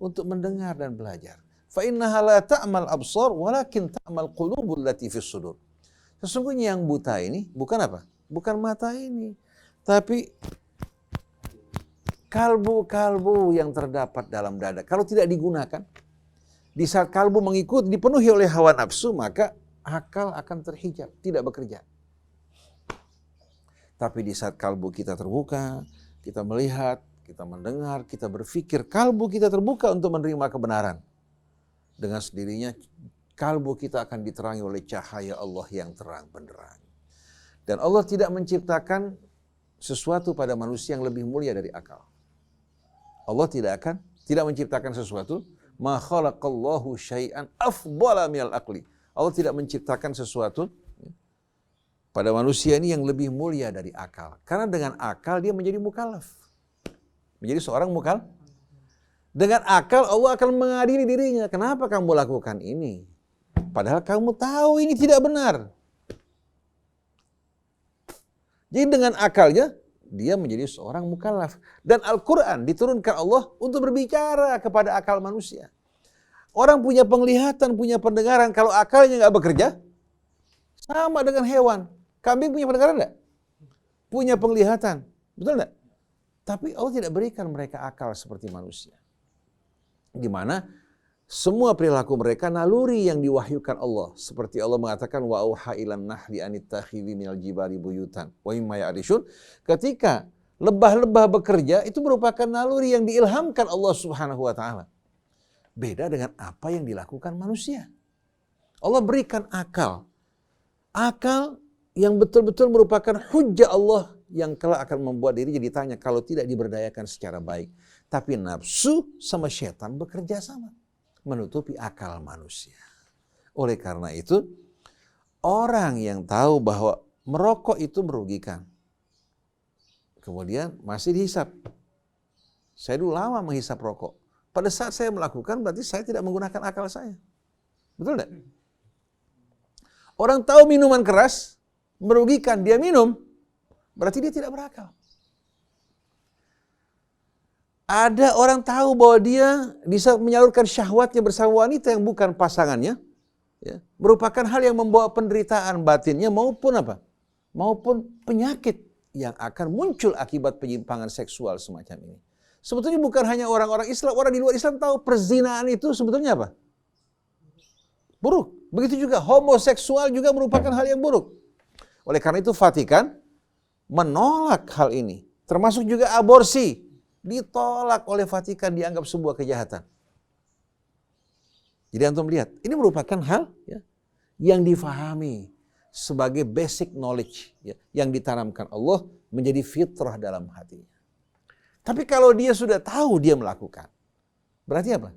Speaker 2: Untuk mendengar dan belajar. Fa innaha la ta'mal absar walakin ta'mal qulubul lati fis sudur. Sesungguhnya yang buta ini bukan apa? Bukan mata ini, tapi kalbu-kalbu yang terdapat dalam dada. Kalau tidak digunakan, di saat kalbu mengikuti dipenuhi oleh hawa nafsu, maka akal akan terhijab, tidak bekerja. Tapi di saat kalbu kita terbuka, kita melihat, kita mendengar, kita berpikir, kalbu kita terbuka untuk menerima kebenaran. Dengan sendirinya, kalbu kita akan diterangi oleh cahaya Allah yang terang benderang. Dan Allah tidak menciptakan sesuatu pada manusia yang lebih mulia dari akal. Allah tidak menciptakan sesuatu, ma khalaqallahu syai'an afdhala minal aqli. Allah tidak menciptakan sesuatu pada manusia ini yang lebih mulia dari akal. Karena dengan akal dia menjadi mukallaf. Menjadi seorang mukallaf. Dengan akal Allah akan mengadili dirinya. Kenapa kamu lakukan ini? Padahal kamu tahu ini tidak benar. Jadi dengan akalnya dia menjadi seorang mukallaf. Dan Al-Quran diturunkan Allah untuk berbicara kepada akal manusia. Orang punya penglihatan, punya pendengaran. Kalau akalnya nggak bekerja, sama dengan hewan. Kambing punya pendengaran enggak? Punya penglihatan. Betul enggak? Tapi Allah tidak berikan mereka akal seperti manusia. Di mana semua perilaku mereka naluri yang diwahyukan Allah. Seperti Allah mengatakan, wa auha ilan nahli anittakhidhi minal jibali buyutan wa mimma ya'rishun. Ketika lebah-lebah bekerja, itu merupakan naluri yang diilhamkan Allah Subhanahu wa taala. Beda dengan apa yang dilakukan manusia. Allah berikan akal. Akal yang betul-betul merupakan hujjah Allah yang kelak akan membuat diri jadi tanya kalau tidak diberdayakan secara baik. Tapi nafsu sama setan bekerja sama, menutupi akal manusia. Oleh karena itu, orang yang tahu bahwa merokok itu merugikan, kemudian masih dihisap. Saya dulu lama menghisap rokok. Pada saat saya melakukan berarti saya tidak menggunakan akal saya. Betul tidak? Orang tahu minuman keras merugikan, dia minum, berarti dia tidak berakal. Ada orang tahu bahwa dia bisa menyalurkan syahwatnya bersama wanita yang bukan pasangannya, ya, merupakan hal yang membawa penderitaan batinnya maupun apa? Maupun penyakit yang akan muncul akibat penyimpangan seksual semacam ini. Sebetulnya bukan hanya orang-orang Islam, orang di luar Islam tahu perzinaan itu sebetulnya apa? Buruk. Begitu juga homoseksual juga merupakan hal yang buruk. Oleh karena itu Vatikan menolak hal ini. Termasuk juga aborsi. Ditolak oleh Vatikan, dianggap sebuah kejahatan. Jadi antum lihat, ini merupakan hal yang difahami sebagai basic knowledge yang ditanamkan Allah menjadi fitrah dalam hatinya. Tapi kalau dia sudah tahu dia melakukan, berarti apa?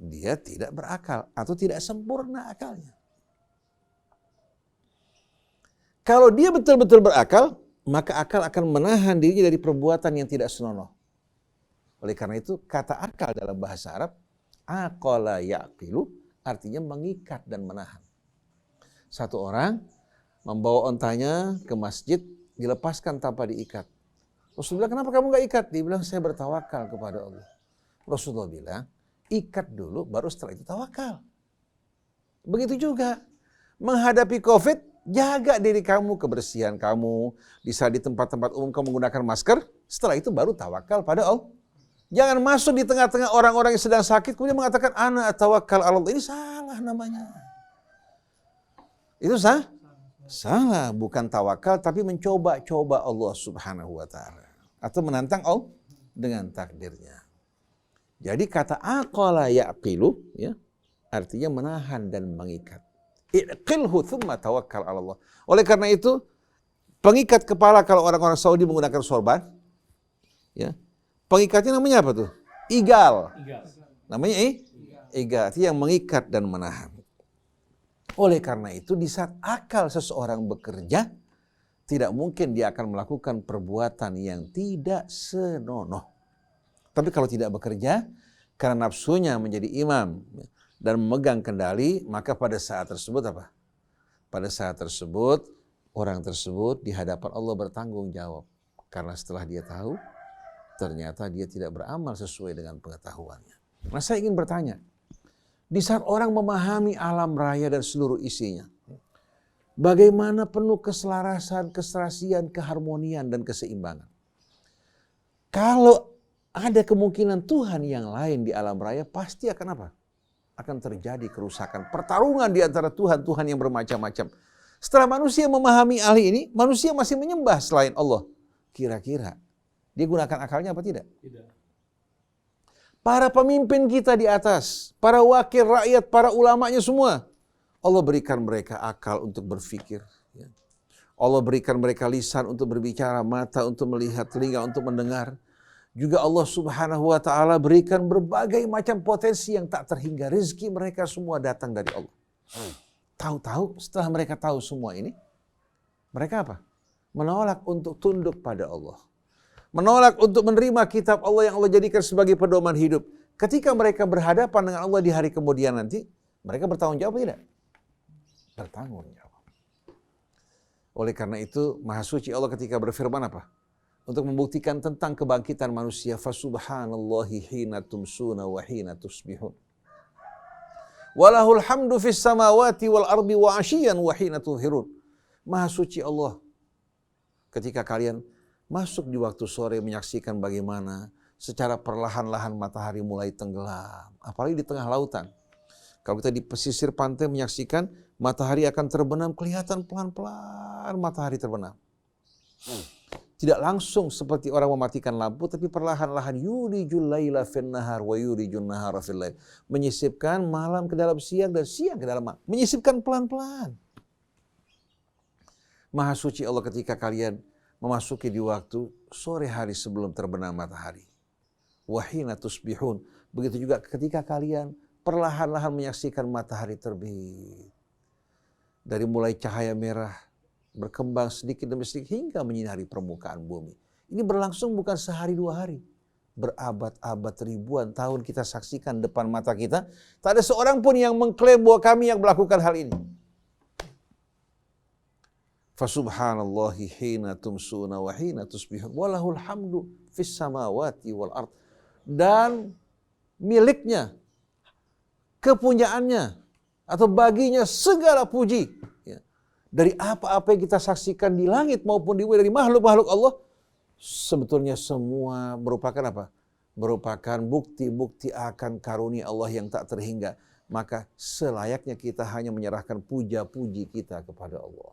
Speaker 2: Dia tidak berakal atau tidak sempurna akalnya. Kalau dia betul-betul berakal, maka akal akan menahan dirinya dari perbuatan yang tidak senonoh. Oleh karena itu, kata akal dalam bahasa Arab, aqala yaqilu, artinya mengikat dan menahan. Satu orang membawa ontanya ke masjid, dilepaskan tanpa diikat. Rasulullah, kenapa kamu gak ikat? Dia bilang, saya bertawakal kepada Allah. Rasulullah bilang, ikat dulu, baru setelah itu tawakal. Begitu juga, menghadapi COVID, jaga diri kamu, kebersihan kamu. Di saat di tempat-tempat umum kamu menggunakan masker, setelah itu baru tawakal pada Allah. Jangan masuk di tengah-tengah orang-orang yang sedang sakit, kemudian mengatakan, ana tawakkal ala Allah. Ini salah namanya. Itu Salah, bukan tawakal tapi mencoba-coba Allah Subhanahu wa taala atau menantang Allah dengan takdirnya. Jadi kata aqala yaqilu ya, artinya menahan dan mengikat. Iqilhu thumma tawakkal 'ala Allah. Oleh karena itu, pengikat kepala kalau orang-orang Saudi menggunakan sorban, ya. Pengikatnya namanya apa tuh? Igal. Namanya igal. Itu yang mengikat dan menahan. Oleh karena itu, di saat akal seseorang bekerja, tidak mungkin dia akan melakukan perbuatan yang tidak senonoh. Tapi kalau tidak bekerja, karena nafsunya menjadi imam dan memegang kendali, maka pada saat tersebut apa? Pada saat tersebut, orang tersebut di hadapan Allah bertanggung jawab. Karena setelah dia tahu, ternyata dia tidak beramal sesuai dengan pengetahuannya. Nah, saya ingin bertanya, di saat orang memahami alam raya dan seluruh isinya, bagaimana penuh keselarasan, keserasian, keharmonian, dan keseimbangan. Kalau ada kemungkinan Tuhan yang lain di alam raya, pasti akan apa? Akan terjadi kerusakan. Pertarungan di antara Tuhan-Tuhan yang bermacam-macam. Setelah manusia memahami hal ini, manusia masih menyembah selain Allah. Kira-kira dia gunakan akalnya apa tidak? Tidak. Para pemimpin kita di atas, para wakil rakyat, para ulamanya semua, Allah berikan mereka akal untuk berfikir. Allah berikan mereka lisan untuk berbicara, mata untuk melihat, telinga untuk mendengar. Juga Allah Subhanahu wa taala berikan berbagai macam potensi yang tak terhingga. Rezeki mereka semua datang dari Allah. Tahu-tahu setelah mereka tahu semua ini, mereka apa? Menolak untuk tunduk pada Allah. Menolak untuk menerima kitab Allah yang Allah jadikan sebagai pedoman hidup. Ketika mereka berhadapan dengan Allah di hari kemudian nanti, mereka bertanggung jawab tidak? Bertanggung jawab. Oleh karena itu, Maha Suci Allah ketika berfirman apa? Untuk membuktikan tentang kebangkitan manusia. Fasubhanallahi hina tumsuna wa hina tusbihun. Walahul hamdu fis samawati wal ardi wa asyiyan wa hina tuhirun. Maha Suci Allah ketika kalian masuk di waktu sore menyaksikan bagaimana secara perlahan-lahan matahari mulai tenggelam. Apalagi di tengah lautan. Kalau kita di pesisir pantai menyaksikan matahari akan terbenam, kelihatan pelan-pelan matahari terbenam. Tidak langsung seperti orang mematikan lampu, tapi perlahan-lahan yulijul laila fin nahar wa yulijun nahara fil lail. Menyisipkan malam ke dalam siang dan siang ke dalam malam. Menyisipkan pelan-pelan. Maha Suci Allah ketika kalian memasuki di waktu sore hari sebelum terbenam matahari. Wahina tusbihun. Begitu juga ketika kalian perlahan-lahan menyaksikan matahari terbit. Dari mulai cahaya merah berkembang sedikit demi sedikit hingga menyinari permukaan bumi. Ini berlangsung bukan sehari dua hari. Berabad-abad ribuan tahun kita saksikan depan mata kita. Tak ada seorang pun yang mengklaim bahwa kami yang melakukan hal ini. Fasubhanallahi hina tumsuna wa hina tusbihun walahul hamdu fis samawati wal ard. Dan miliknya, kepunyaannya atau baginya segala puji. Dari apa-apa yang kita saksikan di langit maupun di bumi, dari makhluk-makhluk Allah, sebetulnya semua merupakan apa? Merupakan bukti-bukti akan karunia Allah yang tak terhingga. Maka selayaknya kita hanya menyerahkan puja-puji kita kepada Allah.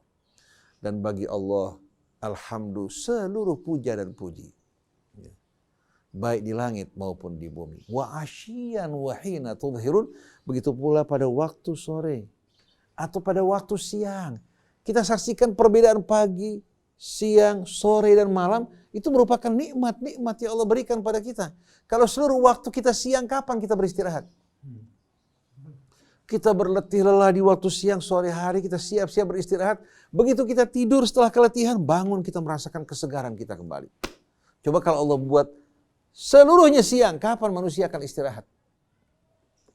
Speaker 2: Dan bagi Allah, alhamdulillah, seluruh puja dan puji. Baik di langit maupun di bumi. Wa asyian wa hina tudhirun. Begitu pula pada waktu sore. Atau pada waktu siang. Kita saksikan perbedaan pagi, siang, sore, dan malam. Itu merupakan nikmat-nikmat yang Allah berikan pada kita. Kalau seluruh waktu kita siang, kapan kita beristirahat? Kita berletih lelah di waktu siang, sore hari, kita siap-siap beristirahat. Begitu kita tidur setelah keletihan, bangun kita merasakan kesegaran kita kembali. Coba kalau Allah buat seluruhnya siang, kapan manusia akan istirahat?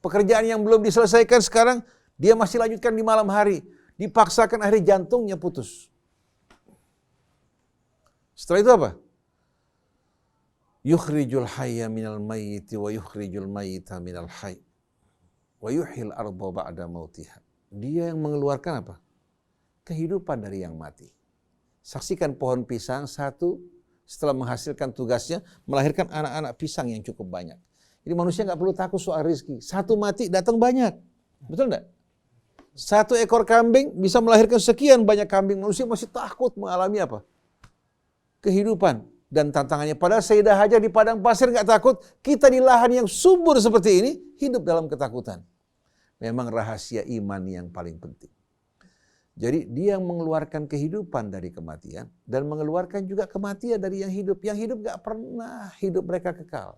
Speaker 2: Pekerjaan yang belum diselesaikan sekarang, dia masih lanjutkan di malam hari. Dipaksakan akhirnya jantungnya putus. Setelah itu apa? Yukhrijul hayya minal mayyiti wa yukhrijul mayyita minal hayy. Wa yuhyil arda ba'da mautiha. Dia yang mengeluarkan apa? Kehidupan dari yang mati. Saksikan pohon pisang satu setelah menghasilkan tugasnya melahirkan anak-anak pisang yang cukup banyak. Jadi manusia nggak perlu takut soal rezeki. Satu mati datang banyak. Betul enggak? Satu ekor kambing bisa melahirkan sekian banyak kambing. Manusia masih takut mengalami apa? Kehidupan dan tantangannya. Padahal Sayyidah Hajar di padang pasir nggak takut. Kita di lahan yang subur seperti ini hidup dalam ketakutan. Memang rahasia iman yang paling penting. Jadi dia mengeluarkan kehidupan dari kematian dan mengeluarkan juga kematian dari yang hidup. Yang hidup gak pernah hidup mereka kekal.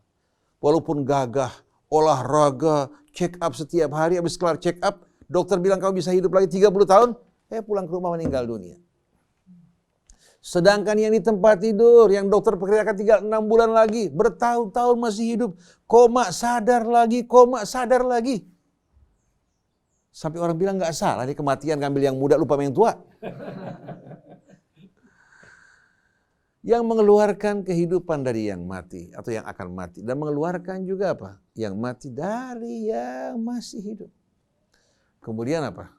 Speaker 2: Walaupun gagah, olahraga, check up setiap hari, habis kelar check up, dokter bilang kamu bisa hidup lagi 30 tahun, pulang ke rumah meninggal dunia. Sedangkan yang di tempat tidur, yang dokter perkirakan tinggal 6 bulan lagi, bertahun-tahun masih hidup, koma sadar lagi. Sampai orang bilang nggak salah nih kematian ngambil yang muda lupa yang tua. Yang mengeluarkan kehidupan dari yang mati atau yang akan mati dan mengeluarkan juga apa? Yang mati dari yang masih hidup. Kemudian apa?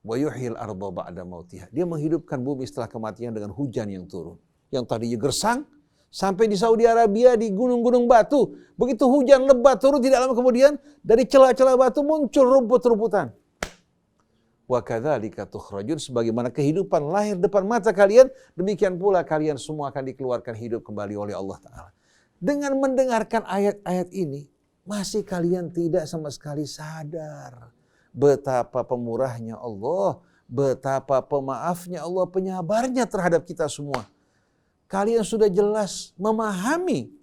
Speaker 2: Wa yuhyil arda ba'da mautiha. Dia menghidupkan bumi setelah kematian dengan hujan yang turun. Yang tadinya gersang sampai di Saudi Arabia di gunung-gunung batu. Begitu hujan lebat turun tidak lama kemudian dari celah-celah batu muncul rumput-rumputan. Wa kadzalika tukhrajun, sebagaimana kehidupan lahir depan mata kalian, demikian pula kalian semua akan dikeluarkan hidup kembali oleh Allah Ta'ala. Dengan mendengarkan ayat-ayat ini, masih kalian tidak sama sekali sadar betapa pemurahnya Allah, betapa pemaafnya Allah, penyabarnya terhadap kita semua. Kalian sudah jelas memahami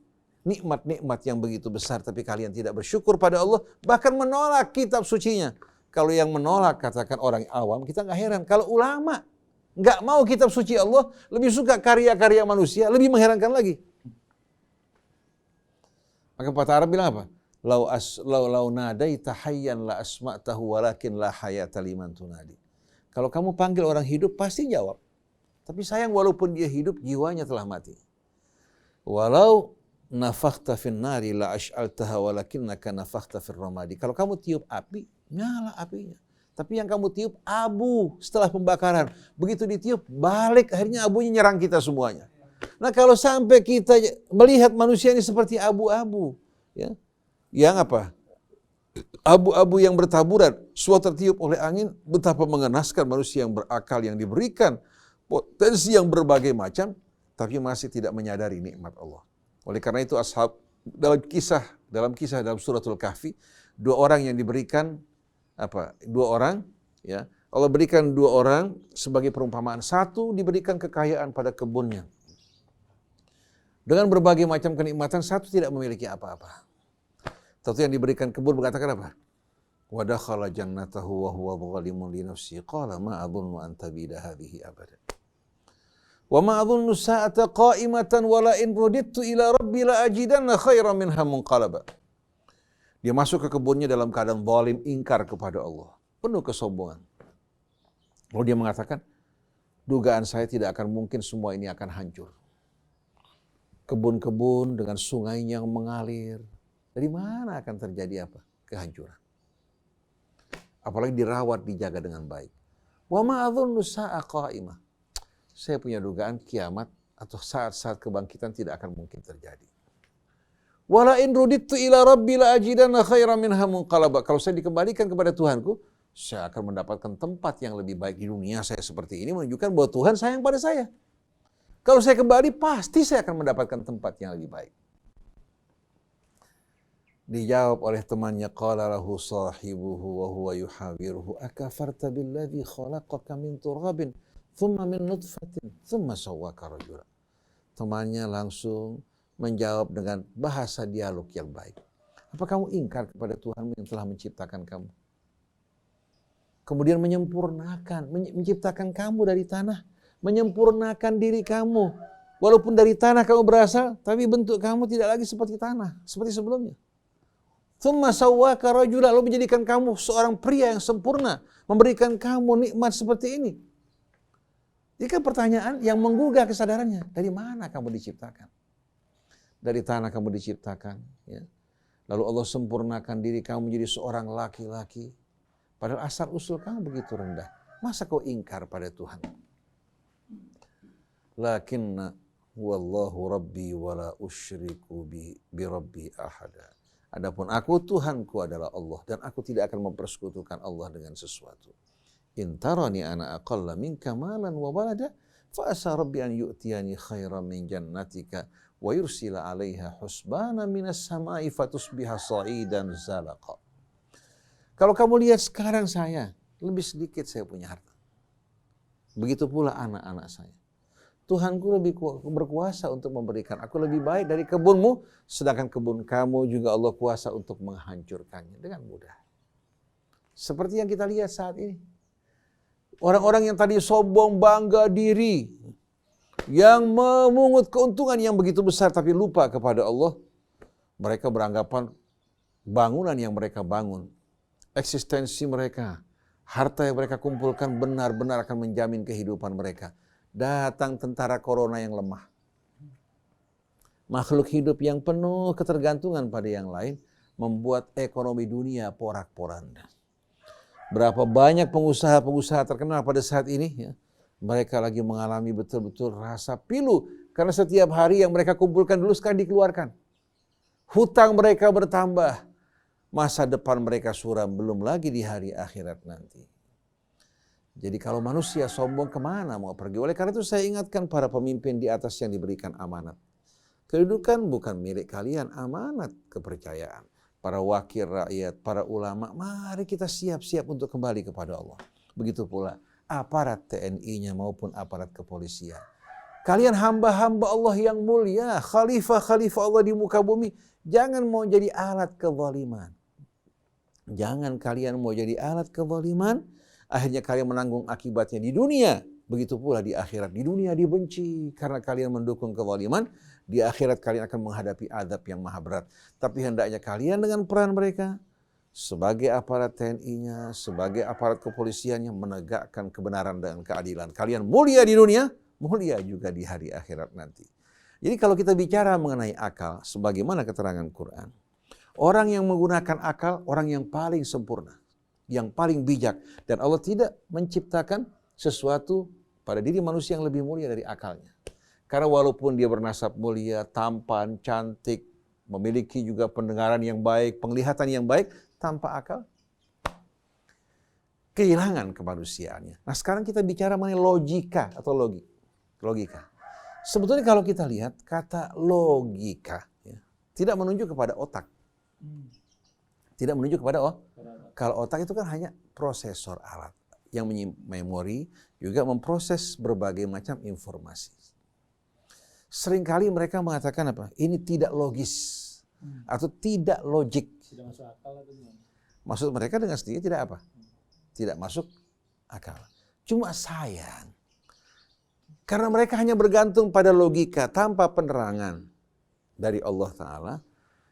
Speaker 2: nikmat-nikmat yang begitu besar, tapi kalian tidak bersyukur pada Allah, bahkan menolak kitab sucinya. Kalau yang menolak, katakan orang awam, kita nggak heran. Kalau ulama nggak mau kitab suci Allah, lebih suka karya-karya manusia, lebih mengherankan lagi. Maka patah Arab bilang apa? Lau nadaita hayyan la asma'tahu walakin la hayata liman tunadi. Kalau kamu panggil orang hidup, pasti jawab. Tapi sayang, walaupun dia hidup, jiwanya telah mati. Walau nafakhta fin nari la ash'altaha walakinnaka nafakhta fir ramadi. Kalau kamu tiup api, nyala apinya. Tapi yang kamu tiup abu setelah pembakaran. Begitu ditiup, balik akhirnya abunya nyerang kita semuanya. Nah kalau sampai kita melihat manusia ini seperti abu-abu, ya, yang apa? Abu-abu yang bertaburan, suatu tertiup oleh angin, betapa mengenaskan manusia yang berakal, yang diberikan potensi yang berbagai macam, tapi masih tidak menyadari nikmat Allah. Oleh karena itu ashab dalam kisah suratul Kahfi, dua orang yang diberikan ya, Allah berikan dua orang sebagai perumpamaan. Satu diberikan kekayaan pada kebunnya dengan berbagai macam kenikmatan, satu tidak memiliki apa-apa. Satu yang diberikan kebun berkatakan apa? Wa dakhala jannatahu wa huwa zalimun li nafsihi qala ma adhunnu an tabida hadhihi abada. Wa ma adhunnu sa'ata qa'imatan wa la in rudittu ila rabbi la ajidanna khairan minha munqalaba. Dia masuk ke kebunnya dalam keadaan zalim, ingkar kepada Allah, penuh kesombongan. Lalu dia mengatakan, dugaan saya tidak akan mungkin semua ini akan hancur. Kebun-kebun dengan sungainya yang mengalir, dari mana akan terjadi apa? Kehancuran. Apalagi dirawat, dijaga dengan baik. Wa ma adhunnu sa'a qa'imah. Saya punya dugaan kiamat atau saat-saat kebangkitan tidak akan mungkin terjadi. Wala in rudittu ila rabbi la ajidanna khairan minha munqalaba. Kalau saya dikembalikan kepada Tuhanku, saya akan mendapatkan tempat yang lebih baik di dunia saya seperti ini, menunjukkan bahwa Tuhan sayang pada saya. Kalau saya kembali, pasti saya akan mendapatkan tempat yang lebih baik. Dijawab oleh temannya, qala lahu sahibuhu wa huwa yuhawiruhu akafarta billadhi khalaqaka min turabin thumma min nutfatin thumma sawwaka rajula. Temannya langsung menjawab dengan bahasa dialog yang baik. Apa kamu ingkar kepada Tuhanmu yang telah menciptakan kamu? Kemudian menciptakan kamu dari tanah, menyempurnakan diri kamu. Walaupun dari tanah kamu berasal, tapi bentuk kamu tidak lagi seperti tanah, seperti sebelumnya. Tsumma sawwaka rajula, lalu menjadikan kamu seorang pria yang sempurna, memberikan kamu nikmat seperti ini. Jika pertanyaan yang menggugah kesadarannya, dari mana kamu diciptakan? Dari tanah kamu diciptakan, ya. Lalu Allah sempurnakan diri kamu menjadi seorang laki-laki. Padahal asal usul kamu begitu rendah. Masa kau ingkar pada Tuhan? Lakinna wallahu rabbi wala usyriku bi rabbi ahada. Adapun aku, Tuhanku adalah Allah, dan aku tidak akan mempersekutukan Allah dengan sesuatu. In tarani ana aqalla minka malan wa walada fa asa rabbi an yu'tiyani khairan min jannatika wa yursila 'alaiha husbana minas sama'i fatusbiha sa'idan zalaqa. Kalau kamu lihat sekarang saya, lebih sedikit saya punya harta. Begitu pula anak-anak saya. Tuhanku lebih berkuasa untuk memberikan. Aku lebih baik dari kebunmu, sedangkan kebun kamu juga Allah kuasa untuk menghancurkannya dengan mudah. Seperti yang kita lihat saat ini. Orang-orang yang tadi sombong, bangga diri, yang memungut keuntungan yang begitu besar tapi lupa kepada Allah, mereka beranggapan bangunan yang mereka bangun, eksistensi mereka, harta yang mereka kumpulkan benar-benar akan menjamin kehidupan mereka. Datang tentara corona yang lemah. Makhluk hidup yang penuh ketergantungan pada yang lain membuat ekonomi dunia porak-poranda. Berapa banyak pengusaha-pengusaha terkenal pada saat ini, ya, mereka lagi mengalami betul-betul rasa pilu. Karena setiap hari yang mereka kumpulkan dulu sekarang dikeluarkan. Hutang mereka bertambah. Masa depan mereka suram, belum lagi di hari akhirat nanti. Jadi kalau manusia sombong kemana mau pergi? Oleh karena itu saya ingatkan para pemimpin di atas yang diberikan amanat. Kedudukan bukan milik kalian, amanat kepercayaan. Para wakil rakyat, para ulama, mari kita siap-siap untuk kembali kepada Allah. Begitu pula aparat TNI-nya maupun aparat kepolisian. Kalian hamba-hamba Allah yang mulia, khalifah-khalifah Allah di muka bumi. Jangan mau jadi alat kezaliman. Jangan kalian mau jadi alat kezaliman, akhirnya kalian menanggung akibatnya di dunia. Begitu pula di akhirat. Di dunia dibenci karena kalian mendukung kezaliman. Di akhirat kalian akan menghadapi azab yang maha berat. Tapi hendaknya kalian dengan peran mereka, sebagai aparat TNI-nya, sebagai aparat kepolisiannya, menegakkan kebenaran dan keadilan. Kalian mulia di dunia, mulia juga di hari akhirat nanti. Jadi kalau kita bicara mengenai akal, sebagaimana keterangan Quran, orang yang menggunakan akal, orang yang paling sempurna, yang paling bijak. Dan Allah tidak menciptakan sesuatu pada diri manusia yang lebih mulia dari akalnya. Karena walaupun dia bernasab mulia, tampan, cantik, memiliki juga pendengaran yang baik, penglihatan yang baik, tanpa akal, kehilangan kemanusiaannya. Nah sekarang kita bicara mengenai logika atau logika. Sebetulnya kalau kita lihat kata logika, ya, tidak menunjuk kepada otak. Tidak menunjuk kepada kalau otak itu kan hanya prosesor alat yang memori juga memproses berbagai macam informasi. Seringkali mereka mengatakan apa? Ini tidak logis atau tidak logik.
Speaker 1: Tidak masuk akal atau gimana?
Speaker 2: Maksud mereka dengan sendiri tidak apa? Tidak masuk akal. Cuma sayang. Karena mereka hanya bergantung pada logika tanpa penerangan dari Allah Ta'ala.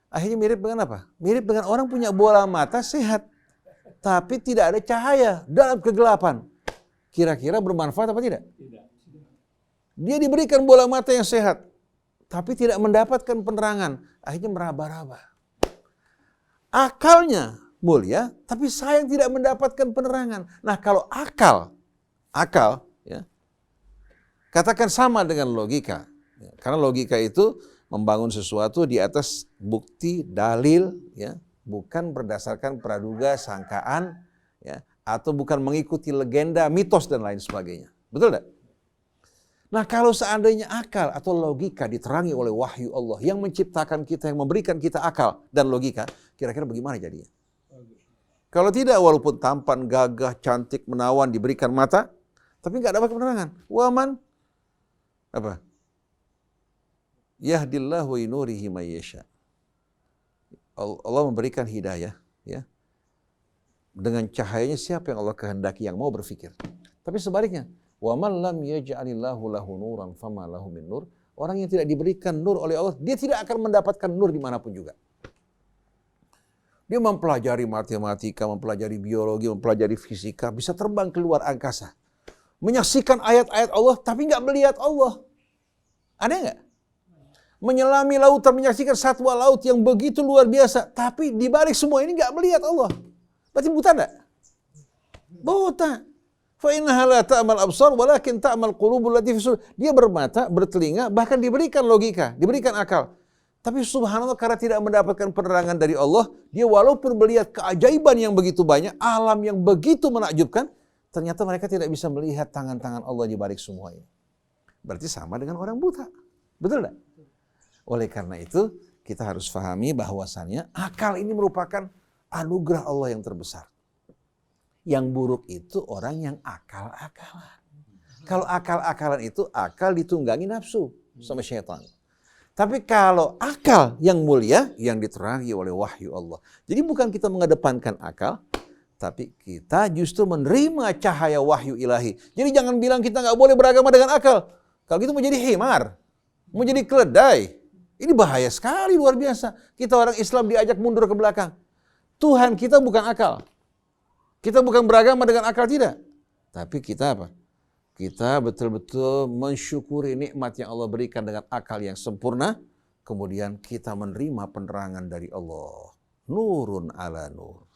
Speaker 2: Akhirnya mirip dengan apa? Mirip dengan orang punya bola mata sehat. Tapi tidak ada cahaya dalam kegelapan. Kira-kira bermanfaat apa tidak?
Speaker 1: Tidak.
Speaker 2: Dia diberikan bola mata yang sehat. Tapi tidak mendapatkan penerangan. Akhirnya meraba-raba. Akalnya mulia, tapi sayang tidak mendapatkan penerangan. Nah kalau akal, ya, katakan sama dengan logika. Karena logika itu membangun sesuatu di atas bukti, dalil, ya, bukan berdasarkan praduga, sangkaan, ya, atau bukan mengikuti legenda, mitos dan lain sebagainya. Betul tidak? Nah kalau seandainya akal atau logika diterangi oleh wahyu Allah yang menciptakan kita, yang memberikan kita akal dan logika, kira-kira bagaimana jadinya? Kalau tidak, walaupun tampan, gagah, cantik, menawan, diberikan mata, tapi nggak dapat penerangan. Waman apa? Yahdillahu wa nurihi may yasha. Allah memberikan hidayah, ya. Dengan cahayanya siapa yang Allah kehendaki yang mau berfikir. Tapi sebaliknya, wa man lam yaj'alillahu lahu nuran fama lahu min nur. Orang yang tidak diberikan nur oleh Allah, dia tidak akan mendapatkan nur dimanapun juga. Dia mempelajari matematika, mempelajari biologi, mempelajari fisika, bisa terbang keluar angkasa. Menyaksikan ayat-ayat Allah, tapi nggak melihat Allah. Ada nggak? Menyelami lautan, menyaksikan satwa laut yang begitu luar biasa, tapi di balik semua ini nggak melihat Allah. Berarti buta nggak? Buta. Fa innaha la ta'mal absar walakin ta'mal qulubul lati fi sudur. Dia bermata, bertelinga, bahkan diberikan logika, diberikan akal. Tapi subhanallah karena tidak mendapatkan penerangan dari Allah, dia walaupun melihat keajaiban yang begitu banyak, alam yang begitu menakjubkan, ternyata mereka tidak bisa melihat tangan-tangan Allah di balik semua ini. Berarti sama dengan orang buta. Betul tidak? Oleh karena itu, kita harus pahami bahwasannya akal ini merupakan anugerah Allah yang terbesar. Yang buruk itu orang yang akal-akalan. Kalau akal-akalan itu akal ditunggangi nafsu sama syaitan. Tapi kalau akal yang mulia yang diterangi oleh wahyu Allah. Jadi bukan kita mengedepankan akal, tapi kita justru menerima cahaya wahyu ilahi. Jadi jangan bilang kita nggak boleh beragama dengan akal. Kalau gitu mau jadi himar, mau jadi keledai. Ini bahaya sekali, luar biasa. Kita orang Islam diajak mundur ke belakang. Tuhan kita bukan akal. Kita bukan beragama dengan akal, tidak. Tapi kita apa? Kita betul-betul mensyukuri nikmat yang Allah berikan dengan akal yang sempurna. Kemudian kita menerima penerangan dari Allah. Nurun ala nur.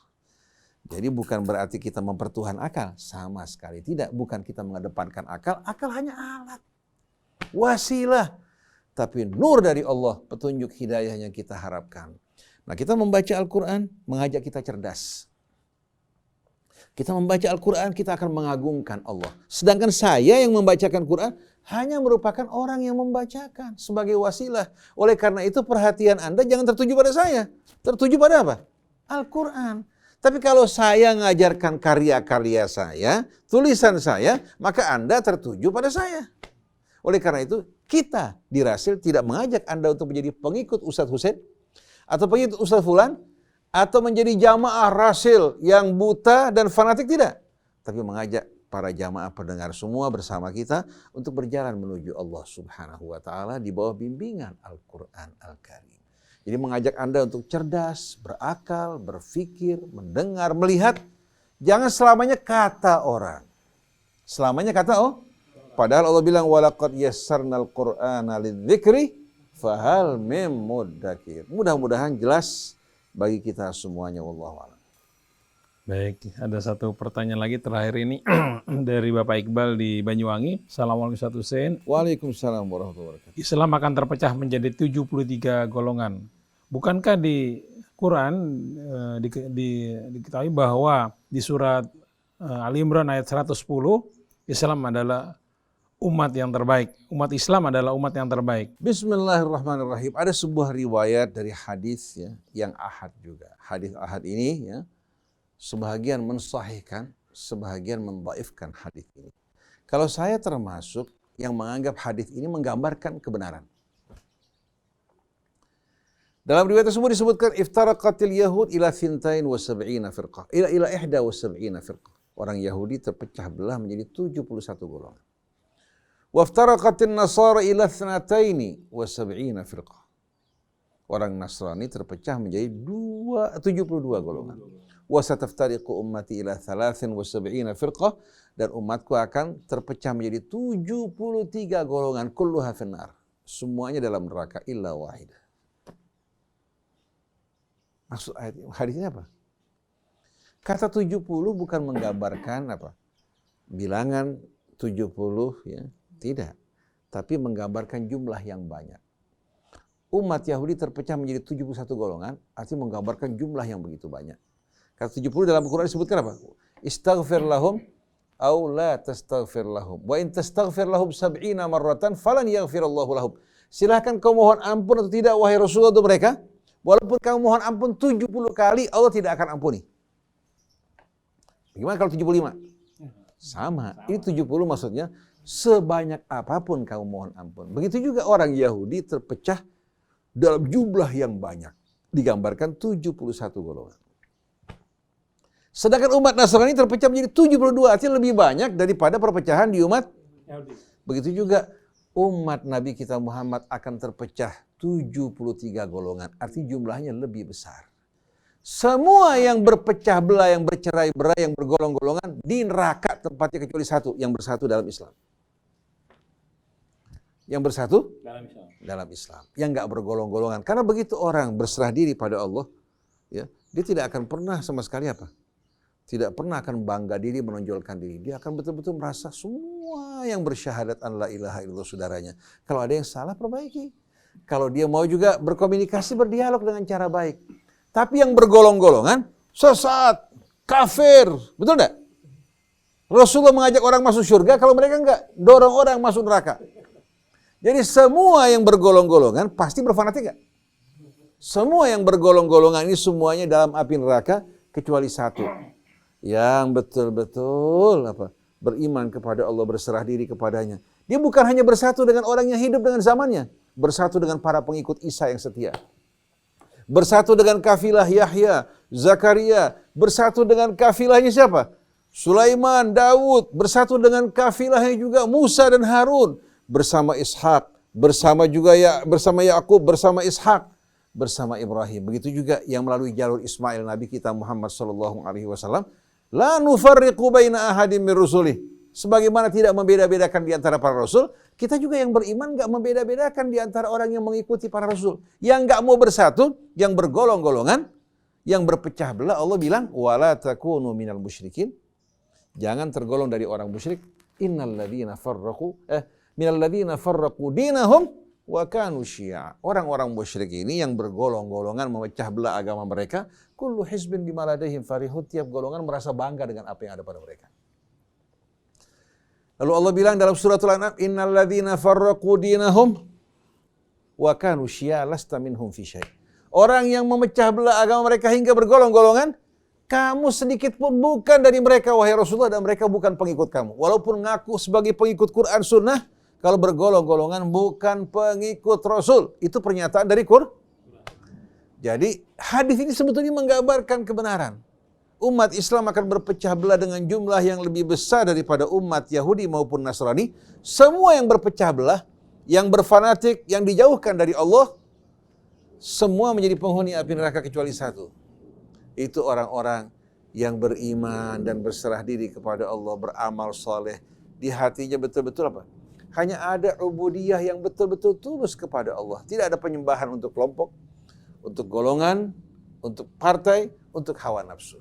Speaker 2: Jadi bukan berarti kita mempertuhan akal. Sama sekali tidak. Bukan kita mengedepankan akal. Akal hanya alat. Wasilah. Tapi nur dari Allah, petunjuk hidayah yang kita harapkan. Nah, kita membaca Al-Quran, mengajak kita cerdas. Kita membaca Al-Quran, kita akan mengagungkan Allah. Sedangkan saya yang membacakan Quran, hanya merupakan orang yang membacakan sebagai wasilah. Oleh karena itu perhatian Anda jangan tertuju pada saya. Tertuju pada apa? Al-Quran. Tapi kalau saya mengajarkan karya-karya saya, tulisan saya, maka Anda tertuju pada saya. Oleh karena itu, kita di Rasil tidak mengajak Anda untuk menjadi pengikut Ustadz Husain atau pengikut Ustadz Fulan atau menjadi jamaah Rasil yang buta dan fanatik, tidak. Tapi mengajak para jamaah pendengar semua bersama kita untuk berjalan menuju Allah Subhanahu wa taala di bawah bimbingan Al-Qur'an Al-Karim. Jadi mengajak Anda untuk cerdas, berakal, berfikir, mendengar, melihat. Jangan selamanya kata orang. Selamanya kata padahal Allah bilang walaqad yassarnal Qur'ana lidzikri fahal mim muddakir. Mudah-mudahan jelas bagi kita semuanya, wallahu a'lam.
Speaker 1: Baik, ada satu pertanyaan lagi terakhir ini dari Bapak Iqbal di Banyuwangi. Assalamualaikum Ustadz Husain.
Speaker 2: Waalaikumsalam warahmatullahi wabarakatuh.
Speaker 1: Islam akan terpecah menjadi 73 golongan. Bukankah di Quran diketahui bahwa di surat Ali Imran ayat 110 Islam adalah umat yang terbaik. Umat Islam adalah umat yang terbaik.
Speaker 2: Bismillahirrahmanirrahim. Ada sebuah riwayat dari hadis ya, yang ahad juga. Hadis ahad ini ya, sebahagian mensahihkan, sebahagian mendhaifkan hadis ini. Kalau saya termasuk yang menganggap hadis ini menggambarkan kebenaran. Dalam riwayat tersebut disebutkan iftaraqatil yahud ila 72 firqah, ila 71 firqah. Orang Yahudi terpecah belah menjadi 71 golongan. Waftaraqatin nasara ila 72 firqah. Orang Nasrani terpecah menjadi 72 golongan. Wasataftariqu ummati ila 73 firqah, dan umatku akan terpecah menjadi 73 golongan, kulluha finnar. Semuanya dalam neraka illa wahidah. Maksud ayat hadisnya apa? Kata 70 bukan menggambarkan apa? Bilangan 70 ya. Tidak, tapi menggambarkan jumlah yang banyak. Umat Yahudi terpecah menjadi 71 golongan, artinya menggambarkan jumlah yang begitu banyak. Kata 70 dalam Al-Quran disebutkan apa? Istaghfir lahum aw la tastaghfir lahum. Wa in tastaghfir lahum 70 marratan falan yaghfirallahu lahum. Silahkan kau mohon ampun atau tidak wahai Rasulullah untuk mereka. Walaupun kamu mohon ampun 70 kali, Allah tidak akan ampuni. Bagaimana kalau 75? Sama. Ini 70 maksudnya sebanyak apapun kamu mohon ampun. Begitu juga orang Yahudi terpecah dalam jumlah yang banyak. Digambarkan 71 golongan. Sedangkan umat Nasrani terpecah menjadi 72. Artinya lebih banyak daripada perpecahan di umat Yahudi. Begitu juga umat Nabi kita Muhammad akan terpecah 73 golongan. Artinya jumlahnya lebih besar. Semua yang berpecah belah, yang bercerai-berai, yang bergolong-golongan di neraka tempatnya kecuali satu, yang bersatu dalam Islam. Yang bersatu dalam Islam, yang nggak bergolong-golongan. Karena begitu orang berserah diri pada Allah, ya, dia tidak akan pernah sama sekali apa? Tidak pernah akan bangga diri, menonjolkan diri. Dia akan betul-betul merasa semua yang bersyahadat an la ilaha illallah saudaranya. Kalau ada yang salah, perbaiki. Kalau dia mau juga berkomunikasi, berdialog dengan cara baik. Tapi yang bergolong-golongan, sesat, kafir, betul enggak? Rasulullah mengajak orang masuk surga, kalau mereka enggak, dorong orang masuk neraka. Jadi semua yang bergolong-golongan pasti berfanatik enggak? Semua yang bergolong-golongan ini semuanya dalam api neraka, kecuali satu. Yang betul-betul beriman kepada Allah, berserah diri kepadanya. Dia bukan hanya bersatu dengan orang yang hidup dengan zamannya, bersatu dengan para pengikut Isa yang setia. Bersatu dengan kafilah Yahya, Zakaria, bersatu dengan kafilahnya siapa? Sulaiman, Daud, bersatu dengan kafilahnya juga Musa dan Harun, bersama Ishak, bersama Yakub, bersama Ishak, bersama Ibrahim. Begitu juga yang melalui jalur Ismail Nabi kita Muhammad sallallahu alaihi wasallam, la nufarriqu baina ahadin min rusulih. Sebagaimana tidak membeda-bedakan di antara para rasul, kita juga yang beriman enggak membeda-bedakan di antara orang yang mengikuti para rasul. Yang enggak mau bersatu, yang bergolong-golongan, yang berpecah belah, Allah bilang, wala takunu minal musyrikin. Jangan tergolong dari orang musyrik. Minal ladzina farraqu dinahum wa kanu syi'a. Orang-orang musyrik ini yang bergolong-golongan memecah belah agama mereka, kullu hizbin bima ladaihim farihun. Tiap golongan merasa bangga dengan apa yang ada pada mereka. Lalu Allah bilang dalam suratul An'am, innal ladzina farraqu dinahum wa kanu syi'a lasta minhum fi syai'. Orang yang memecah belah agama mereka hingga bergolong-golongan, kamu sedikit pun bukan dari mereka, wahai Rasulullah, dan mereka bukan pengikut kamu. Walaupun ngaku sebagai pengikut Quran Sunnah, kalau bergolong-golongan bukan pengikut Rasul. Itu pernyataan dari Quran. Jadi hadis ini sebetulnya menggambarkan kebenaran. Umat Islam akan berpecah belah dengan jumlah yang lebih besar daripada umat Yahudi maupun Nasrani. Semua yang berpecah belah, yang berfanatik, yang dijauhkan dari Allah, semua menjadi penghuni api neraka kecuali satu. Itu orang-orang yang beriman dan berserah diri kepada Allah, beramal soleh. Di hatinya betul-betul hanya ada ubudiyah yang betul-betul tulus kepada Allah. Tidak ada penyembahan untuk kelompok, untuk golongan, untuk partai, untuk hawa nafsu.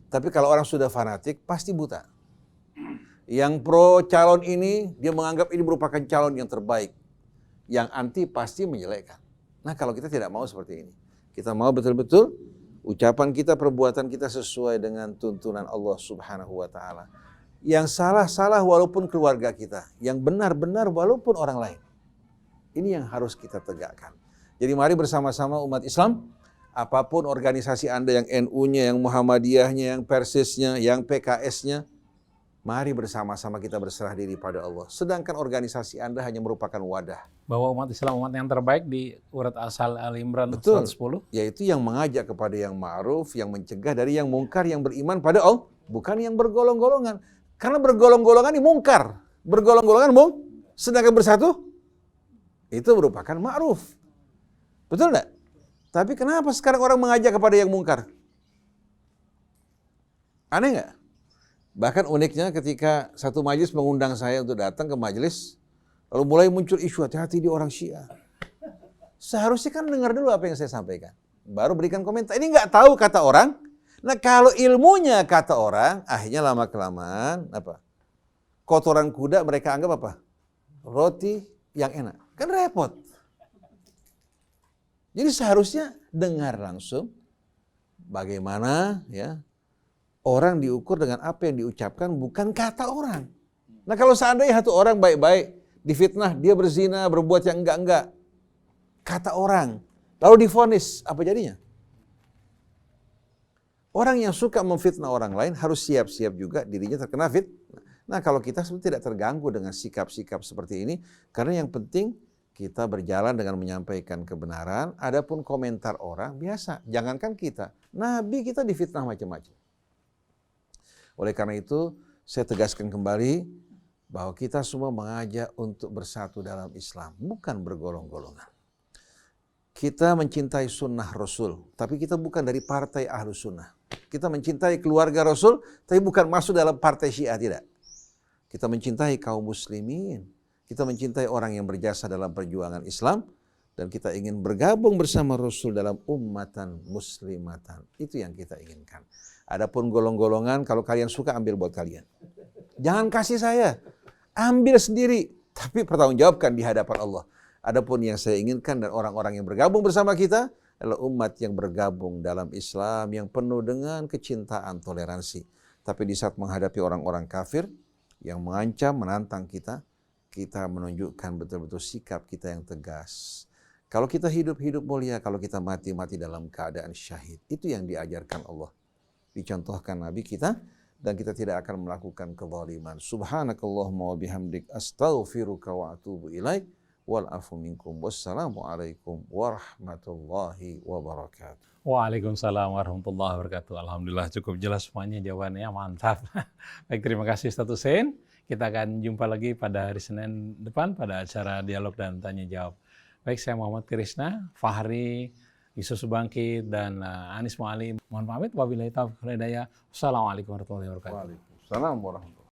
Speaker 2: Tapi kalau orang sudah fanatik, pasti buta. Yang pro calon ini, dia menganggap ini merupakan calon yang terbaik. Yang anti pasti menjelekkan. Nah, kalau kita tidak mau seperti ini. Kita mau betul-betul ucapan kita, perbuatan kita sesuai dengan tuntunan Allah Subhanahu wa taala. Yang salah-salah walaupun keluarga kita, yang benar-benar walaupun orang lain. Ini yang harus kita tegakkan. Jadi mari bersama-sama umat Islam, apapun organisasi Anda, yang NU-nya, yang Muhammadiyahnya, yang Persisnya, yang PKS-nya, mari bersama-sama kita berserah diri pada Allah. Sedangkan organisasi Anda hanya merupakan wadah.
Speaker 1: Bahwa umat Islam umat yang terbaik di urat asal Al-Imran 110.
Speaker 2: Yaitu yang mengajak kepada yang ma'ruf, yang mencegah dari yang mungkar, yang beriman pada Allah. Bukan yang bergolong-golongan. Karena bergolong-golongan ini mungkar. Bergolong-golongan sedangkan bersatu, itu merupakan ma'ruf. Betul enggak? Tapi kenapa sekarang orang mengajak kepada yang mungkar? Aneh enggak? Bahkan uniknya ketika satu majelis mengundang saya untuk datang ke majelis, lalu mulai muncul isu hati-hati di orang Syiah. Seharusnya kan dengar dulu apa yang saya sampaikan, baru berikan komentar. Ini nggak tahu kata orang. Nah kalau ilmunya kata orang, akhirnya lama-kelamaan kotoran kuda mereka anggap roti yang enak. Kan repot. Jadi seharusnya dengar langsung bagaimana orang diukur dengan apa yang diucapkan, bukan kata orang. Nah kalau seandainya satu orang baik-baik, difitnah, dia berzina, berbuat yang enggak-enggak, kata orang, lalu divonis, apa jadinya? Orang yang suka memfitnah orang lain harus siap-siap juga dirinya terkena fitnah. Nah kalau kita sebenarnya tidak terganggu dengan sikap-sikap seperti ini, karena yang penting kita berjalan dengan menyampaikan kebenaran. Adapun komentar orang biasa, jangankan kita, Nabi kita difitnah macam-macam. Oleh karena itu, saya tegaskan kembali bahwa kita semua mengajak untuk bersatu dalam Islam, bukan bergolong-golongan. Kita mencintai sunnah Rasul, tapi kita bukan dari partai Ahlus Sunnah. Kita mencintai keluarga Rasul, tapi bukan masuk dalam partai Syiah, tidak. Kita mencintai kaum muslimin, kita mencintai orang yang berjasa dalam perjuangan Islam, dan kita ingin bergabung bersama Rasul dalam ummatan muslimatan. Itu yang kita inginkan. Adapun golong-golongan, kalau kalian suka ambil buat kalian. Jangan kasih saya, ambil sendiri, tapi pertanggungjawabkan di hadapan Allah. Adapun yang saya inginkan dan orang-orang yang bergabung bersama kita adalah umat yang bergabung dalam Islam yang penuh dengan kecintaan, toleransi. Tapi di saat menghadapi orang-orang kafir yang mengancam, menantang kita, kita menunjukkan betul-betul sikap kita yang tegas. Kalau kita hidup-hidup mulia, kalau kita mati-mati dalam keadaan syahid. Itu yang diajarkan Allah. Dicontohkan Nabi kita, dan kita tidak akan melakukan kezaliman. Subhanakallahumma wa bihamdik astaghfiruka wa atubu ilaik wal afu minkum. Wassalamualaikum warahmatullahi wabarakatuh.
Speaker 1: Waalaikumsalam warahmatullahi wabarakatuh. Alhamdulillah cukup jelas semuanya jawabannya, mantap. Baik, terima kasih Ustaz Hussein. Kita akan jumpa lagi pada hari Senin depan pada acara dialog dan tanya jawab. Baik, saya Muhammad Krisna, Fahri, Yusuf Subangkit, dan Anis Mualim. Mohon pamit, wabillahi taufiq wal hidayah. Wassalamualaikum warahmatullahi wabarakatuh.
Speaker 2: Waalaikumsalam warahmatullahi wabarakatuh.